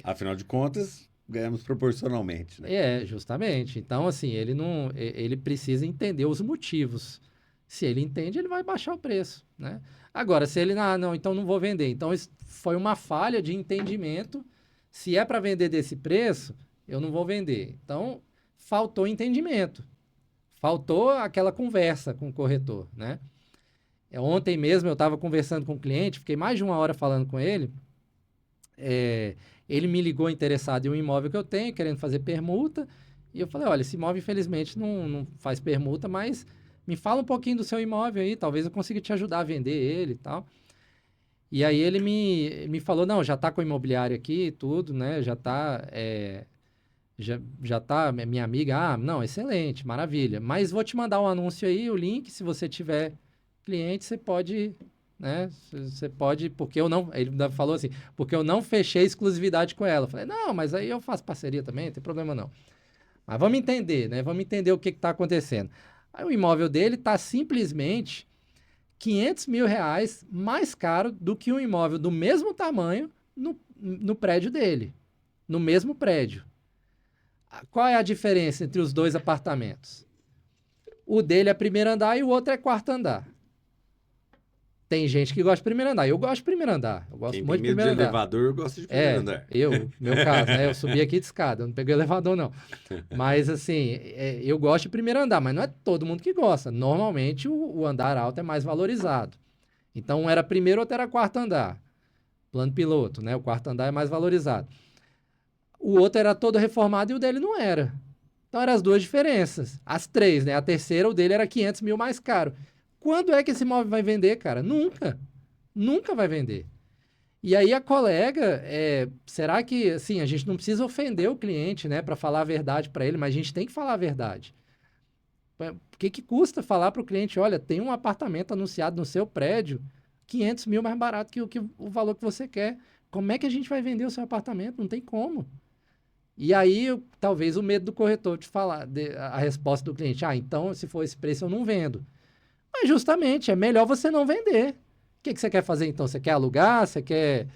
Afinal de contas, ganhamos proporcionalmente, né? Justamente. Então, assim, ele precisa entender os motivos. Se ele entende, ele vai baixar o preço, né? Agora, se ele, não, então não vou vender. Então, isso foi uma falha de entendimento. Se é para vender desse preço, eu não vou vender. Então, faltou entendimento. Faltou aquela conversa com o corretor, né? Ontem mesmo eu estava conversando com um cliente, fiquei mais de 1 hora falando com ele. Ele me ligou interessado em um imóvel que eu tenho, querendo fazer permuta. E eu falei, olha, esse imóvel infelizmente não faz permuta, mas me fala um pouquinho do seu imóvel aí, talvez eu consiga te ajudar a vender ele e tal. E aí ele me falou, não, já está com a imobiliária aqui e tudo, né? Já está, já tá, minha amiga, não, excelente, maravilha. Mas vou te mandar um anúncio aí, o link, se você tiver cliente, você pode, né? Você pode, porque eu não, ele falou assim, porque eu não fechei exclusividade com ela. Eu falei, não, mas aí eu faço parceria também, não tem problema não. Mas vamos entender, né? Vamos entender o que está acontecendo. Aí o imóvel dele está simplesmente R$500 mil mais caro do que um imóvel do mesmo tamanho no prédio dele, no mesmo prédio. Qual é a diferença entre os dois apartamentos? O dele é primeiro andar e o outro é quarto andar. Tem gente que gosta de primeiro andar. Eu gosto de primeiro andar. Eu gosto muito de primeiro andar. Elevador, eu gosto de primeiro andar. Meu caso, né? Eu subi aqui de escada, eu não peguei elevador, não. Mas, assim, eu gosto de primeiro andar, mas não é todo mundo que gosta. Normalmente, o andar alto é mais valorizado. Então, um era primeiro, outro era quarto andar. Plano piloto, né? O quarto andar é mais valorizado. O outro era todo reformado e o dele não era. Então, eram as duas diferenças. As três, né? A terceira, o dele era 500 mil mais caro. Quando é que esse imóvel vai vender, cara? Nunca. Nunca vai vender. E aí a colega, será que, assim, a gente não precisa ofender o cliente, né, para falar a verdade para ele, mas a gente tem que falar a verdade. O que custa falar para o cliente, olha, tem um apartamento anunciado no seu prédio, 500 mil mais barato que o valor que você quer. Como é que a gente vai vender o seu apartamento? Não tem como. E aí, talvez o medo do corretor de falar, a resposta do cliente, então, se for esse preço, eu não vendo. Mas justamente, é melhor você não vender. O que você quer fazer então? Você quer alugar? Você quer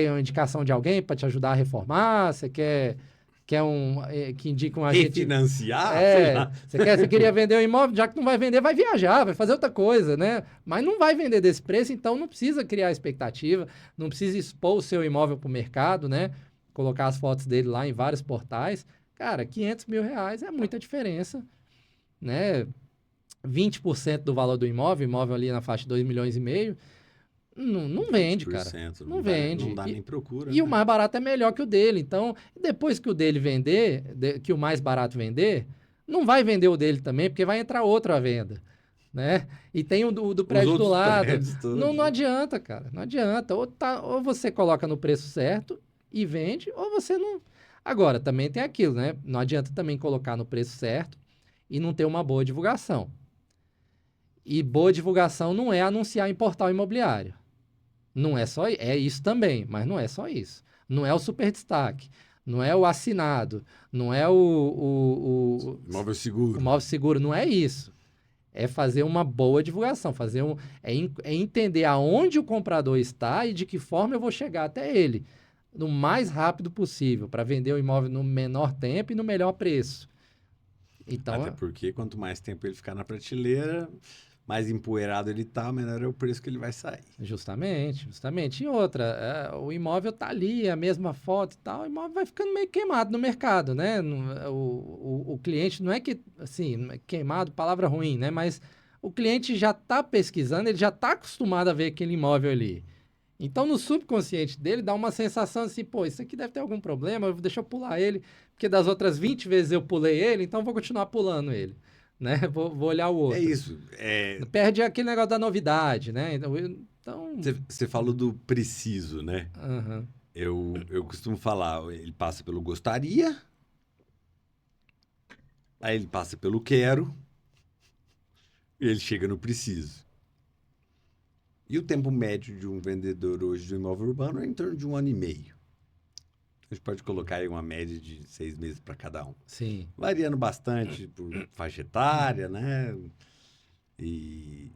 uma indicação de alguém para te ajudar a reformar? Você quer que indique um agente... Refinanciar? Você queria vender um imóvel, já que não vai vender, vai viajar, vai fazer outra coisa, né? Mas não vai vender desse preço, então não precisa criar expectativa, não precisa expor o seu imóvel para o mercado, né? Colocar as fotos dele lá em vários portais. Cara, R$500 mil é muita diferença, né? 20% do valor do imóvel ali na faixa de 2,5 milhões, não vende, cara. Não vende. Não dá nem procura. E o mais barato é melhor que o dele. Então, depois que o dele vender, que o mais barato vender, não vai vender o dele também, porque vai entrar outro à venda, né? E tem o do prédio do lado. Não adianta, cara. Não adianta. Ou você coloca no preço certo e vende, ou você não... Agora, também tem aquilo, né? Não adianta também colocar no preço certo e não ter uma boa divulgação. E boa divulgação não é anunciar em portal imobiliário. Não é só é isso também, mas não é só isso. Não é o super destaque, não é o assinado, não é Imóvel o seguro. móvel seguro, não é isso. É fazer uma boa divulgação, é entender aonde o comprador está e de que forma eu vou chegar até ele, no mais rápido possível, para vender o imóvel no menor tempo e no melhor preço. Até Então, porque quanto mais tempo ele ficar na prateleira, mais empoeirado ele tá, menor é o preço que ele vai sair. justamente, justamente. E outra, o imóvel tá ali, a mesma foto e tal, o imóvel vai ficando meio queimado no mercado, né? O cliente não é que, assim, queimado, palavra ruim, né? Mas o cliente já tá pesquisando, ele já tá acostumado a ver aquele imóvel ali. Então, no subconsciente dele, dá uma sensação assim, pô, isso aqui deve ter algum problema, deixa eu pular ele, porque das outras 20 vezes eu pulei ele, então vou continuar pulando ele, né? Vou olhar o É outro. isso. É, Perde aquele negócio da novidade, né? Então, você falou do preciso, né? aham, Eu costumo falar, ele passa pelo gostaria, aí ele passa pelo quero e ele chega no preciso. E o tempo médio de um vendedor hoje de um imóvel urbano é em torno de 1 ano e meio. A gente pode colocar aí uma média de 6 meses para cada um. sim. Variando bastante por faixa etária, né? E,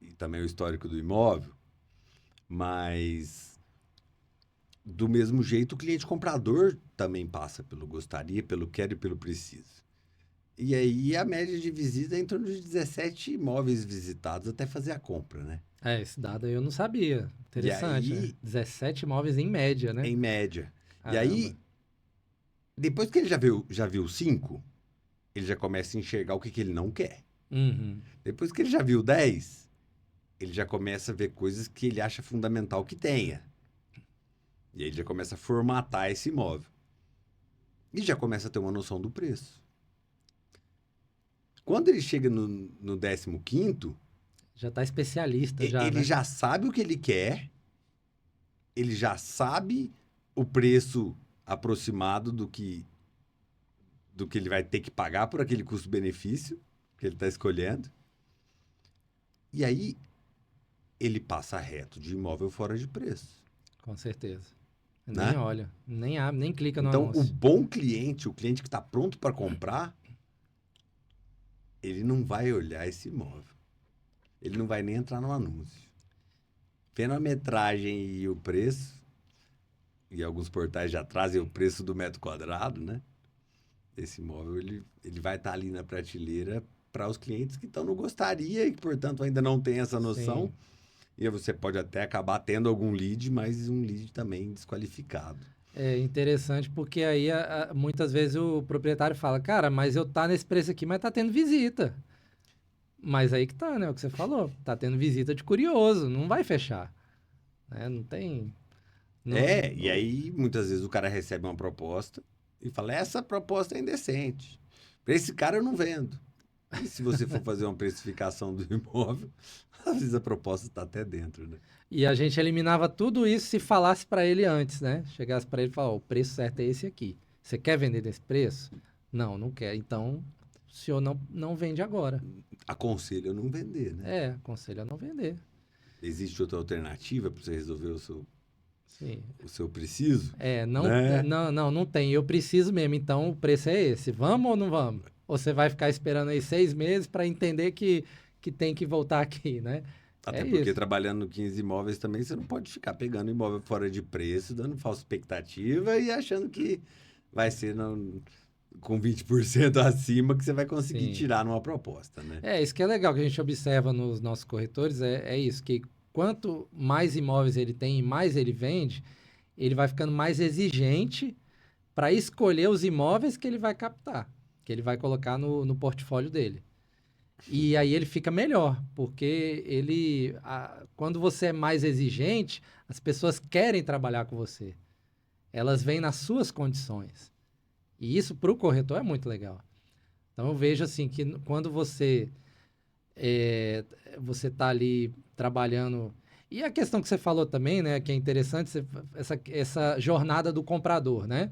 e também o histórico do imóvel. Mas, do mesmo jeito, o cliente comprador também passa pelo gostaria, pelo quero e pelo preciso. E aí a média de visita é em torno de 17 imóveis visitados até fazer a compra, né? Esse dado aí eu não sabia. E Interessante, né? aí, 17 imóveis em média, né? em média. E Caramba. aí, depois que ele já viu 5, ele já começa a enxergar o que ele não quer. Uhum. Depois que ele já viu 10, ele já começa a ver coisas que ele acha fundamental que tenha. E aí ele já começa a formatar esse imóvel. E já começa a ter uma noção do preço. Quando ele chega no 15º, Já tá especialista já, ele né? já sabe o que ele quer, ele já sabe o preço aproximado do que ele vai ter que pagar por aquele custo-benefício que ele está escolhendo. E aí ele passa reto de imóvel fora de preço, Com certeza. Nem né? olha, nem abre, nem clica no Então, o anúncio. bom cliente, o cliente que está pronto para comprar, ele não vai olhar esse imóvel. Ele não vai nem entrar no anúncio. Vendo a metragem e o preço, e alguns portais já trazem o preço do metro quadrado, né? Esse imóvel, ele vai estar ali na prateleira para os clientes que estão no gostaria e que, portanto, ainda não tem essa Sim. noção. E aí você pode até acabar tendo algum lead, mas um lead também desqualificado. É interessante porque aí muitas vezes o proprietário fala, cara, mas eu tá nesse preço aqui, mas tá tendo visita. Mas aí que tá, né? O que você falou. Tá tendo visita de curioso, não vai fechar. Né? Não tem. E Não, aí muitas vezes o cara recebe uma proposta e fala: essa proposta é indecente. Para esse cara eu não vendo. E se você for fazer uma precificação do imóvel, às vezes a proposta está até dentro, né? e a gente eliminava tudo isso se falasse para ele antes, né? Chegasse para ele e falar, ó, o preço certo é esse aqui. Você quer vender nesse preço? Não, não quer. Então, o senhor não vende agora. Aconselho a não vender, né? Aconselho a não vender. Existe outra alternativa para você resolver Sim. o seu preciso, Não, né? não tem. Eu preciso mesmo. Então, o preço é esse. Vamos ou não vamos? Ou você vai ficar esperando aí 6 meses para entender que tem que voltar aqui, né? É Até porque isso. trabalhando no 15 imóveis também você não pode ficar pegando imóvel fora de preço, dando falsa expectativa e achando que vai ser com 20% acima que você vai conseguir Sim. tirar numa proposta, né? Isso que é legal que a gente observa nos nossos corretores, é isso, que quanto mais imóveis ele tem e mais ele vende, ele vai ficando mais exigente para escolher os imóveis que ele vai captar, que ele vai colocar no portfólio dele. E aí ele fica melhor, porque quando você é mais exigente, as pessoas querem trabalhar com você. Elas vêm nas suas condições. E isso para o corretor é muito legal. Então eu vejo assim que quando é, você está ali trabalhando. E a questão que você falou também, né, que é interessante, essa jornada do comprador, né?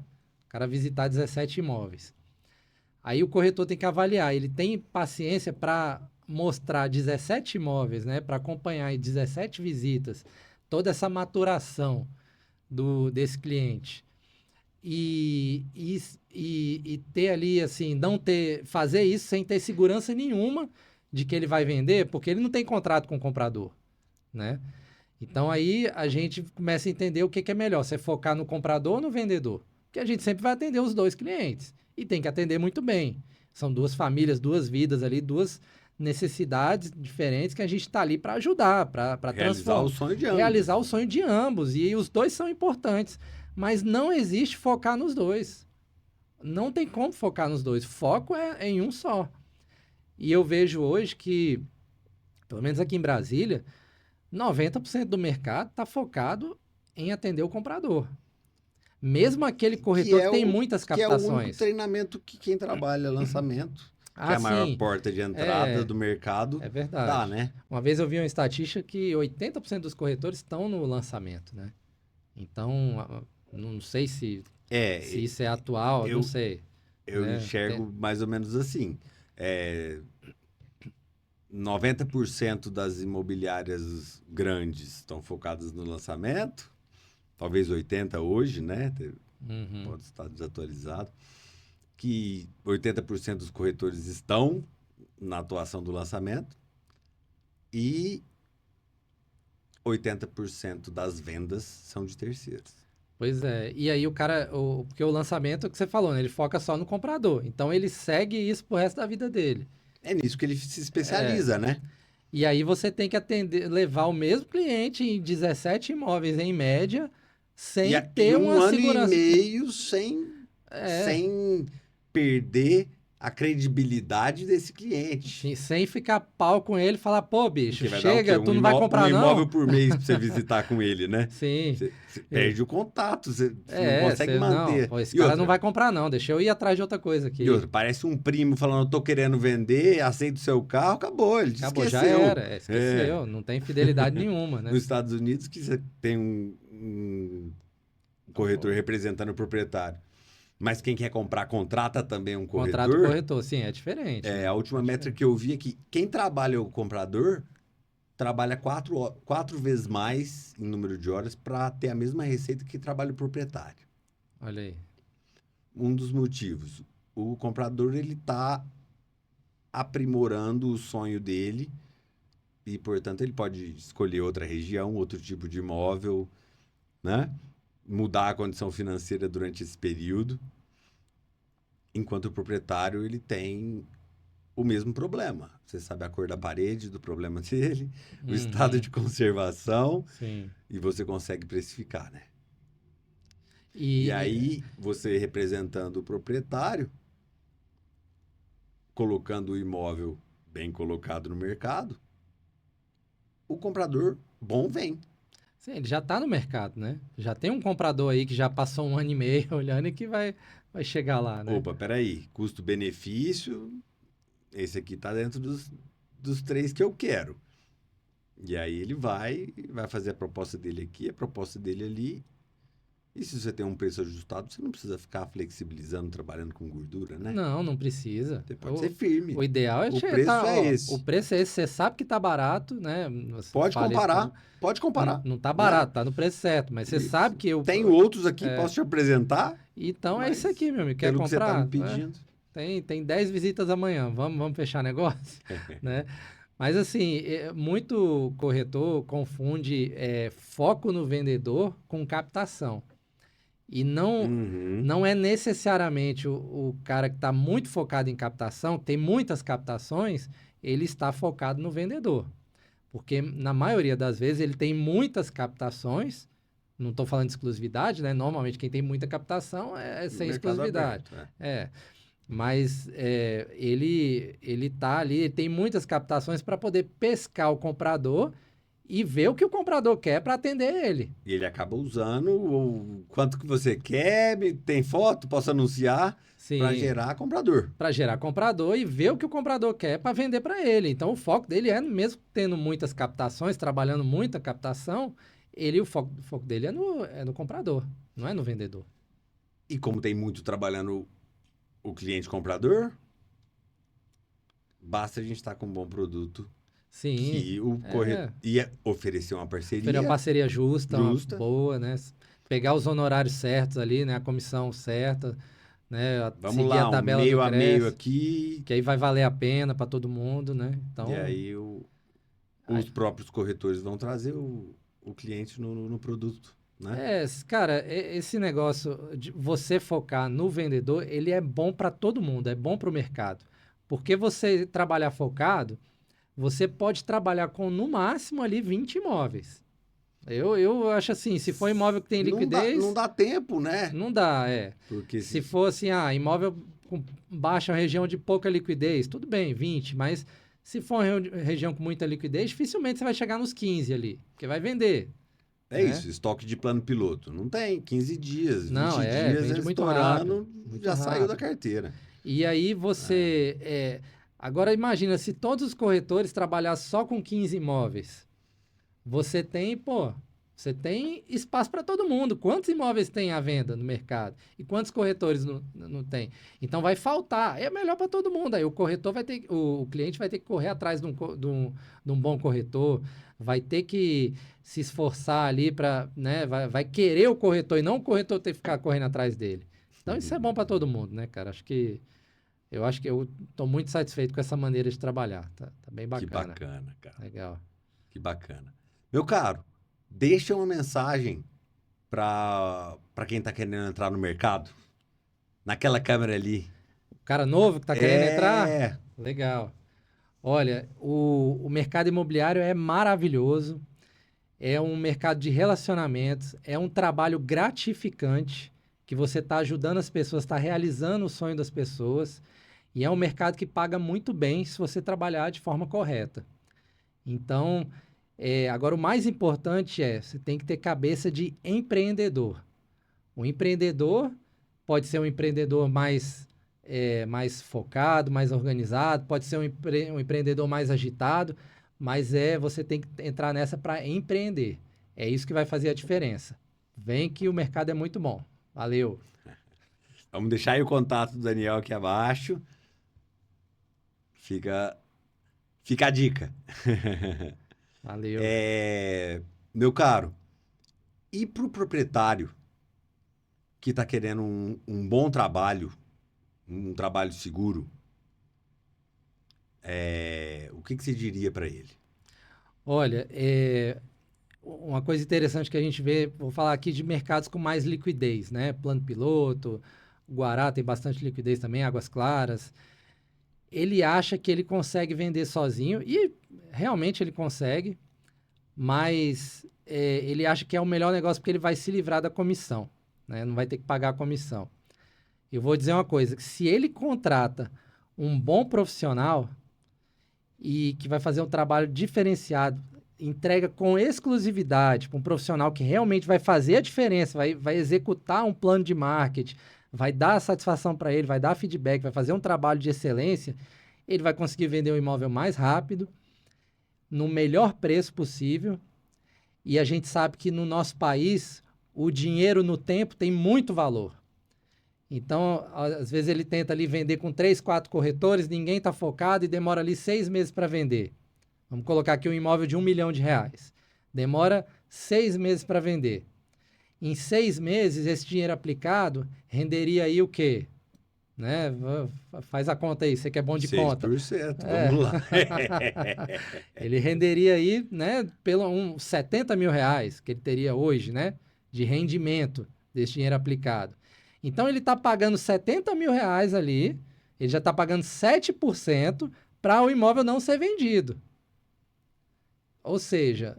cara visitar 17 imóveis. Aí o corretor tem que avaliar, ele tem paciência para mostrar 17 imóveis, né, para acompanhar 17 visitas, toda essa maturação desse cliente. E ter ali, assim, fazer isso sem ter segurança nenhuma de que ele vai vender, porque ele não tem contrato com o comprador, né? Então aí a gente começa a entender o que é melhor, se é focar no comprador ou no vendedor. Porque a gente sempre vai atender os dois clientes e tem que atender muito bem. São duas famílias, duas vidas ali, duas necessidades diferentes que a gente está ali para ajudar, para Realizar o sonho de ambos. Realizar o sonho de ambos. E os dois são importantes. Mas não existe focar nos dois. Não tem como focar nos dois. Foco é em um só. E eu vejo hoje que, pelo menos aqui em Brasília, 90% do mercado está focado em atender o comprador. Mesmo aquele corretor que tem muitas captações. Que é o único treinamento que quem trabalha lançamento, que é a maior porta de entrada do mercado. É verdade. Dá, né? Uma vez eu vi uma estatística que 80% dos corretores estão no lançamento, né? Então, não sei se isso é atual, não sei. Eu enxergo mais ou menos assim. 90% das imobiliárias grandes estão focadas no lançamento, talvez 80% hoje, né? Pode estar desatualizado. Que 80% dos corretores estão na atuação do lançamento e 80% das vendas são de terceiros. Pois é. E aí porque o lançamento é o que você falou, né? Ele foca só no comprador. Então ele segue isso pro resto da vida dele. É nisso que ele se especializa, né? E aí você tem que levar o mesmo cliente em 17 imóveis em média, sem ter uma segurança. Um ano e meio sem perder a credibilidade desse cliente. Sem ficar pau com ele e falar, pô, bicho, chega, tu não vai comprar não. Um imóvel por mês pra você visitar com ele, né? Sim. Você perde o contato, você não consegue manter. Não, pô, esse cara não vai comprar não, deixa eu ir atrás de outra coisa aqui. E outra, parece um primo falando, eu tô querendo vender, aceito o seu carro, acabou, ele esqueceu. Já era, esqueceu, não tem fidelidade nenhuma, né? Nos Estados Unidos, que você tem um corretor representando o proprietário. Mas quem quer comprar, contrata também um corretor. Contrata o corretor, sim, é diferente. A última métrica que eu vi é que quem trabalha o comprador trabalha 4 vezes mais em número de horas para ter a mesma receita que trabalha o proprietário. Olha aí. Um dos motivos. O comprador ele está aprimorando o sonho dele e, portanto, ele pode escolher outra região, outro tipo de imóvel, né? Mudar a condição financeira durante esse período, enquanto o proprietário ele tem o mesmo problema. Você sabe a cor da parede do problema dele, o estado de conservação, e você consegue precificar, né? E aí, você representando o proprietário, colocando o imóvel bem colocado no mercado, o comprador bom vem. Sim, ele já está no mercado, né? Já tem um comprador aí que já passou 1 ano e meio olhando e que vai chegar lá, né? Opa, peraí. Custo-benefício, esse aqui está dentro dos 3 que eu quero. E aí ele vai fazer a proposta dele aqui, a proposta dele ali. E se você tem um preço ajustado, você não precisa ficar flexibilizando, trabalhando com gordura, né? Não precisa. Você pode ser firme. O ideal é o preço é esse. O preço é esse, você sabe que tá barato, né? Você pode comparar. Não tá barato, tá no preço certo, mas você sabe que eu... Tenho outros aqui, posso te apresentar. Então é isso aqui, meu amigo. Quer comprar? Que você tá me pedindo. Tem 10 visitas amanhã, vamos fechar negócio, né? Mas assim, muito corretor confunde foco no vendedor com captação. E não é necessariamente o cara que está muito focado em captação, tem muitas captações, ele está focado no vendedor. Porque na maioria das vezes ele tem muitas captaçõe, não estou falando de exclusividade, né? Normalmente quem tem muita captação é sem exclusividade. Aberto, Mas ele está ali, ele tem muitas captações para poder pescar o comprador e ver o que o comprador quer para atender ele. E ele acaba usando o quanto que você quer, tem foto, posso anunciar, para gerar comprador. Para gerar comprador e ver o que o comprador quer para vender para ele. Então, o foco dele mesmo tendo muitas captações, trabalhando muita captação, o foco dele é no comprador, não é no vendedor. E como tem muito trabalhando o cliente comprador, basta a gente estar com um bom produto Sim, que o corretor ia oferecer uma foi uma parceria parceria justa, uma justa. boa, né? Pegar os honorários certos ali, né? A comissão certa, né? Vamos Seguir a lá, um tabela do meio a meio CRES, aqui. que aí vai valer a pena para todo mundo, né? E Então, aí aí- os próprios corretores vão trazer o cliente no produto, né? cara, esse negócio de você focar no vendedor, ele é bom para todo mundo, é bom para o mercado. Porque você trabalhar focado, você pode trabalhar com no máximo ali 20 imóveis. Eu acho assim, se for imóvel que tem Não liquidez, dá tempo, né? não dá, é. Porque Se for assim, imóvel com baixa região de pouca liquidez, tudo bem, 20, mas se for uma região com muita liquidez, dificilmente você vai chegar nos 15 ali, porque vai vender, é né? isso, estoque de plano piloto. Não tem 15 dias, Não, 20 dias, vende muito rápido, estourando, muito já saiu da rápido. carteira. E aí É. agora imagina, se todos os corretores trabalhassem só com 15 imóveis, você tem espaço para todo mundo. Quantos imóveis tem à venda no mercado? E quantos corretores não tem? Então vai faltar. É melhor para todo mundo. Aí o corretor vai ter, o cliente vai ter que correr atrás de um bom corretor, vai ter que se esforçar ali para, né? Vai querer o corretor e não o corretor ter que ficar correndo atrás dele. Então isso é bom para todo mundo, né, cara? Eu acho que eu estou muito satisfeito com essa maneira de trabalhar. Tá bem Que bacana. bacana, cara. Legal. Que bacana. Meu caro, deixa uma mensagem para quem tá querendo entrar no mercado. Naquela câmera ali. O cara novo que está querendo entrar? É. Legal. Olha, o mercado imobiliário é maravilhoso, é um mercado de relacionamentos, é um trabalho gratificante que você está ajudando as pessoas, está realizando o sonho das pessoas e é um mercado que paga muito bem se você trabalhar de forma correta. Então, agora o mais importante você tem que ter cabeça de empreendedor. O empreendedor pode ser um empreendedor mais focado, mais organizado, pode ser um empreendedor mais agitado, mas você tem que entrar nessa para empreender. É isso que vai fazer a diferença. Vem que o mercado é muito bom. Valeu. Vamos deixar aí o contato do Daniel aqui abaixo. Fica a dica. Valeu. Meu caro, e para o proprietário que está querendo um bom trabalho, um trabalho seguro, o que você diria para ele? Olha, uma coisa interessante que a gente vê, vou falar aqui de mercados com mais liquidez, né? Plano Piloto, Guará tem bastante liquidez também, Águas Claras. Ele acha que ele consegue vender sozinho e realmente ele consegue, mas ele acha que é o melhor negócio porque ele vai se livrar da comissão, né? Não vai ter que pagar a comissão. Eu vou dizer uma coisa, que se ele contrata um bom profissional e que vai fazer um trabalho diferenciado, entrega com exclusividade para um profissional que realmente vai fazer a diferença, vai executar um plano de marketing, vai dar satisfação para ele, vai dar feedback, vai fazer um trabalho de excelência, ele vai conseguir vender o imóvel mais rápido, no melhor preço possível. E a gente sabe que no nosso país o dinheiro no tempo tem muito valor. Então, às vezes ele tenta ali vender com 3, 4 corretores, ninguém está focado e demora ali 6 meses para vender. Vamos colocar aqui um imóvel de R$1 milhão. Demora 6 meses para vender. Em 6 meses, esse dinheiro aplicado renderia aí o quê? Né? Faz a conta aí, você que é bom de 6%, conta. vamos lá. Ele renderia aí, né, pelo R$70 mil que ele teria hoje, né, de rendimento desse dinheiro aplicado. Então ele está pagando R$70 mil ali, ele já está pagando 7% para o imóvel não ser vendido. Ou seja,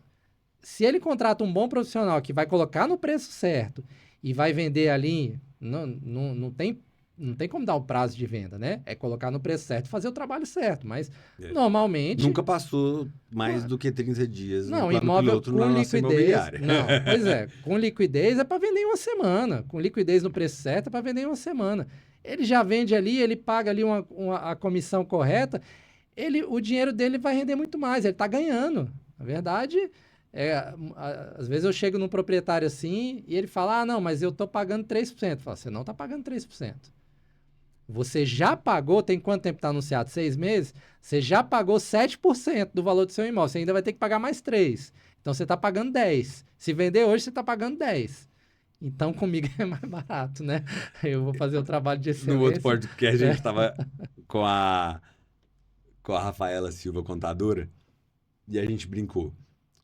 se ele contrata um bom profissional que vai colocar no preço certo e vai vender ali, não tem como dar o prazo de venda, né? É colocar no preço certo e fazer o trabalho certo, mas normalmente... Nunca passou mais do que 30 dias no Não, plano imóvel piloto com na nossa liquidez... imobiliária. Não, pois com liquidez é para vender em uma semana. Com liquidez no preço certo é para vender em uma semana. Ele já vende ali, ele paga ali a comissão correta, o dinheiro dele vai render muito mais, ele está ganhando. Na verdade, Às vezes eu chego num proprietário assim e ele fala, ah, não, mas eu tô pagando 3%. Eu falo, você não tá pagando 3%. Você já pagou, tem quanto tempo está anunciado? 6 meses? Você já pagou 7% do valor do seu imóvel. Você ainda vai ter que pagar mais 3%. Então você está pagando 10%. Se vender hoje, você está pagando 10%. Então comigo é mais barato, né? Eu vou fazer o trabalho de No outro excelência. podcast, a gente estava com com a Rafaela Silva, contadora, e a gente brincou.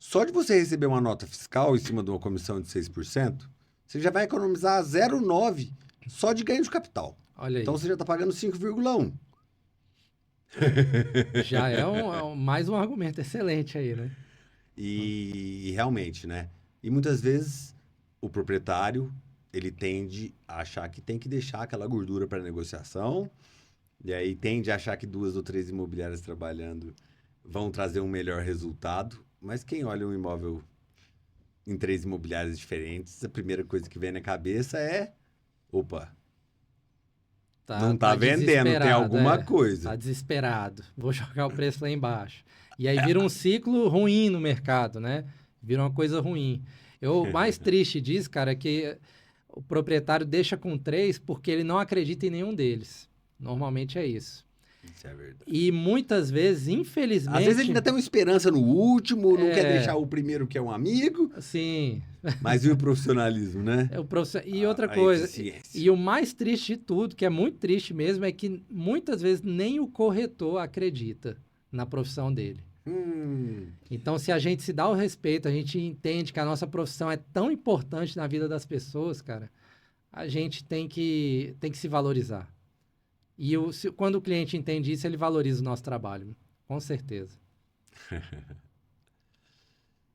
Só de você receber uma nota fiscal em cima de uma comissão de 6%, você já vai economizar 0,9% só de ganho de capital. Olha Então aí. você já está pagando 5,1%. Já é mais um argumento excelente aí, né? E realmente, né? E muitas vezes o proprietário, ele tende a achar que tem que deixar aquela gordura para negociação, e aí tende a achar que 2 ou 3 imobiliárias trabalhando vão trazer um melhor resultado. Mas quem olha um imóvel em 3 imobiliárias diferentes, a primeira coisa que vem na cabeça é: opa, não tá Tá vendendo, tem desesperado, alguma coisa. tá desesperado. Vou jogar o preço lá embaixo. E aí vira um ciclo ruim no mercado, né? Vira uma coisa ruim. O mais triste disso, cara, é que o proprietário deixa com 3 porque ele não acredita em nenhum deles. Normalmente é isso. Isso é verdade. E muitas vezes, Às vezes ele infelizmente, ainda tem uma esperança no último, não quer deixar é o primeiro que é um amigo, assim, mas e o profissionalismo, né? E outra A coisa, eficiência. e o mais triste de tudo, que é muito triste mesmo, é que muitas vezes nem o corretor acredita na profissão dele. Hum, Então, se a gente se dá o respeito, a gente entende que a nossa profissão é tão importante na vida das pessoas, cara, a gente tem que se valorizar. E quando o cliente entende isso, ele valoriza o nosso trabalho, com certeza.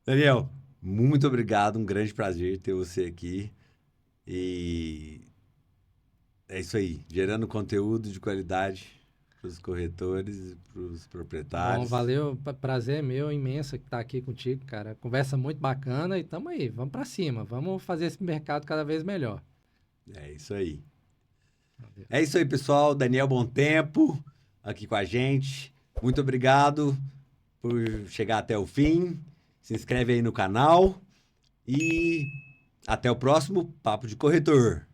Daniel, muito obrigado, um grande prazer ter você aqui. E é isso aí, gerando conteúdo de qualidade para os corretores e para os Bom, proprietários. valeu, prazer é meu imenso estar aqui contigo, cara. Conversa muito bacana e tamo aí, vamos para cima, vamos fazer esse mercado cada vez melhor. É isso aí. Valeu. É isso aí, pessoal. Daniel Bom Tempo aqui com a gente. Muito obrigado por chegar até o fim. Se inscreve aí no canal e até o próximo Papo de Corretor.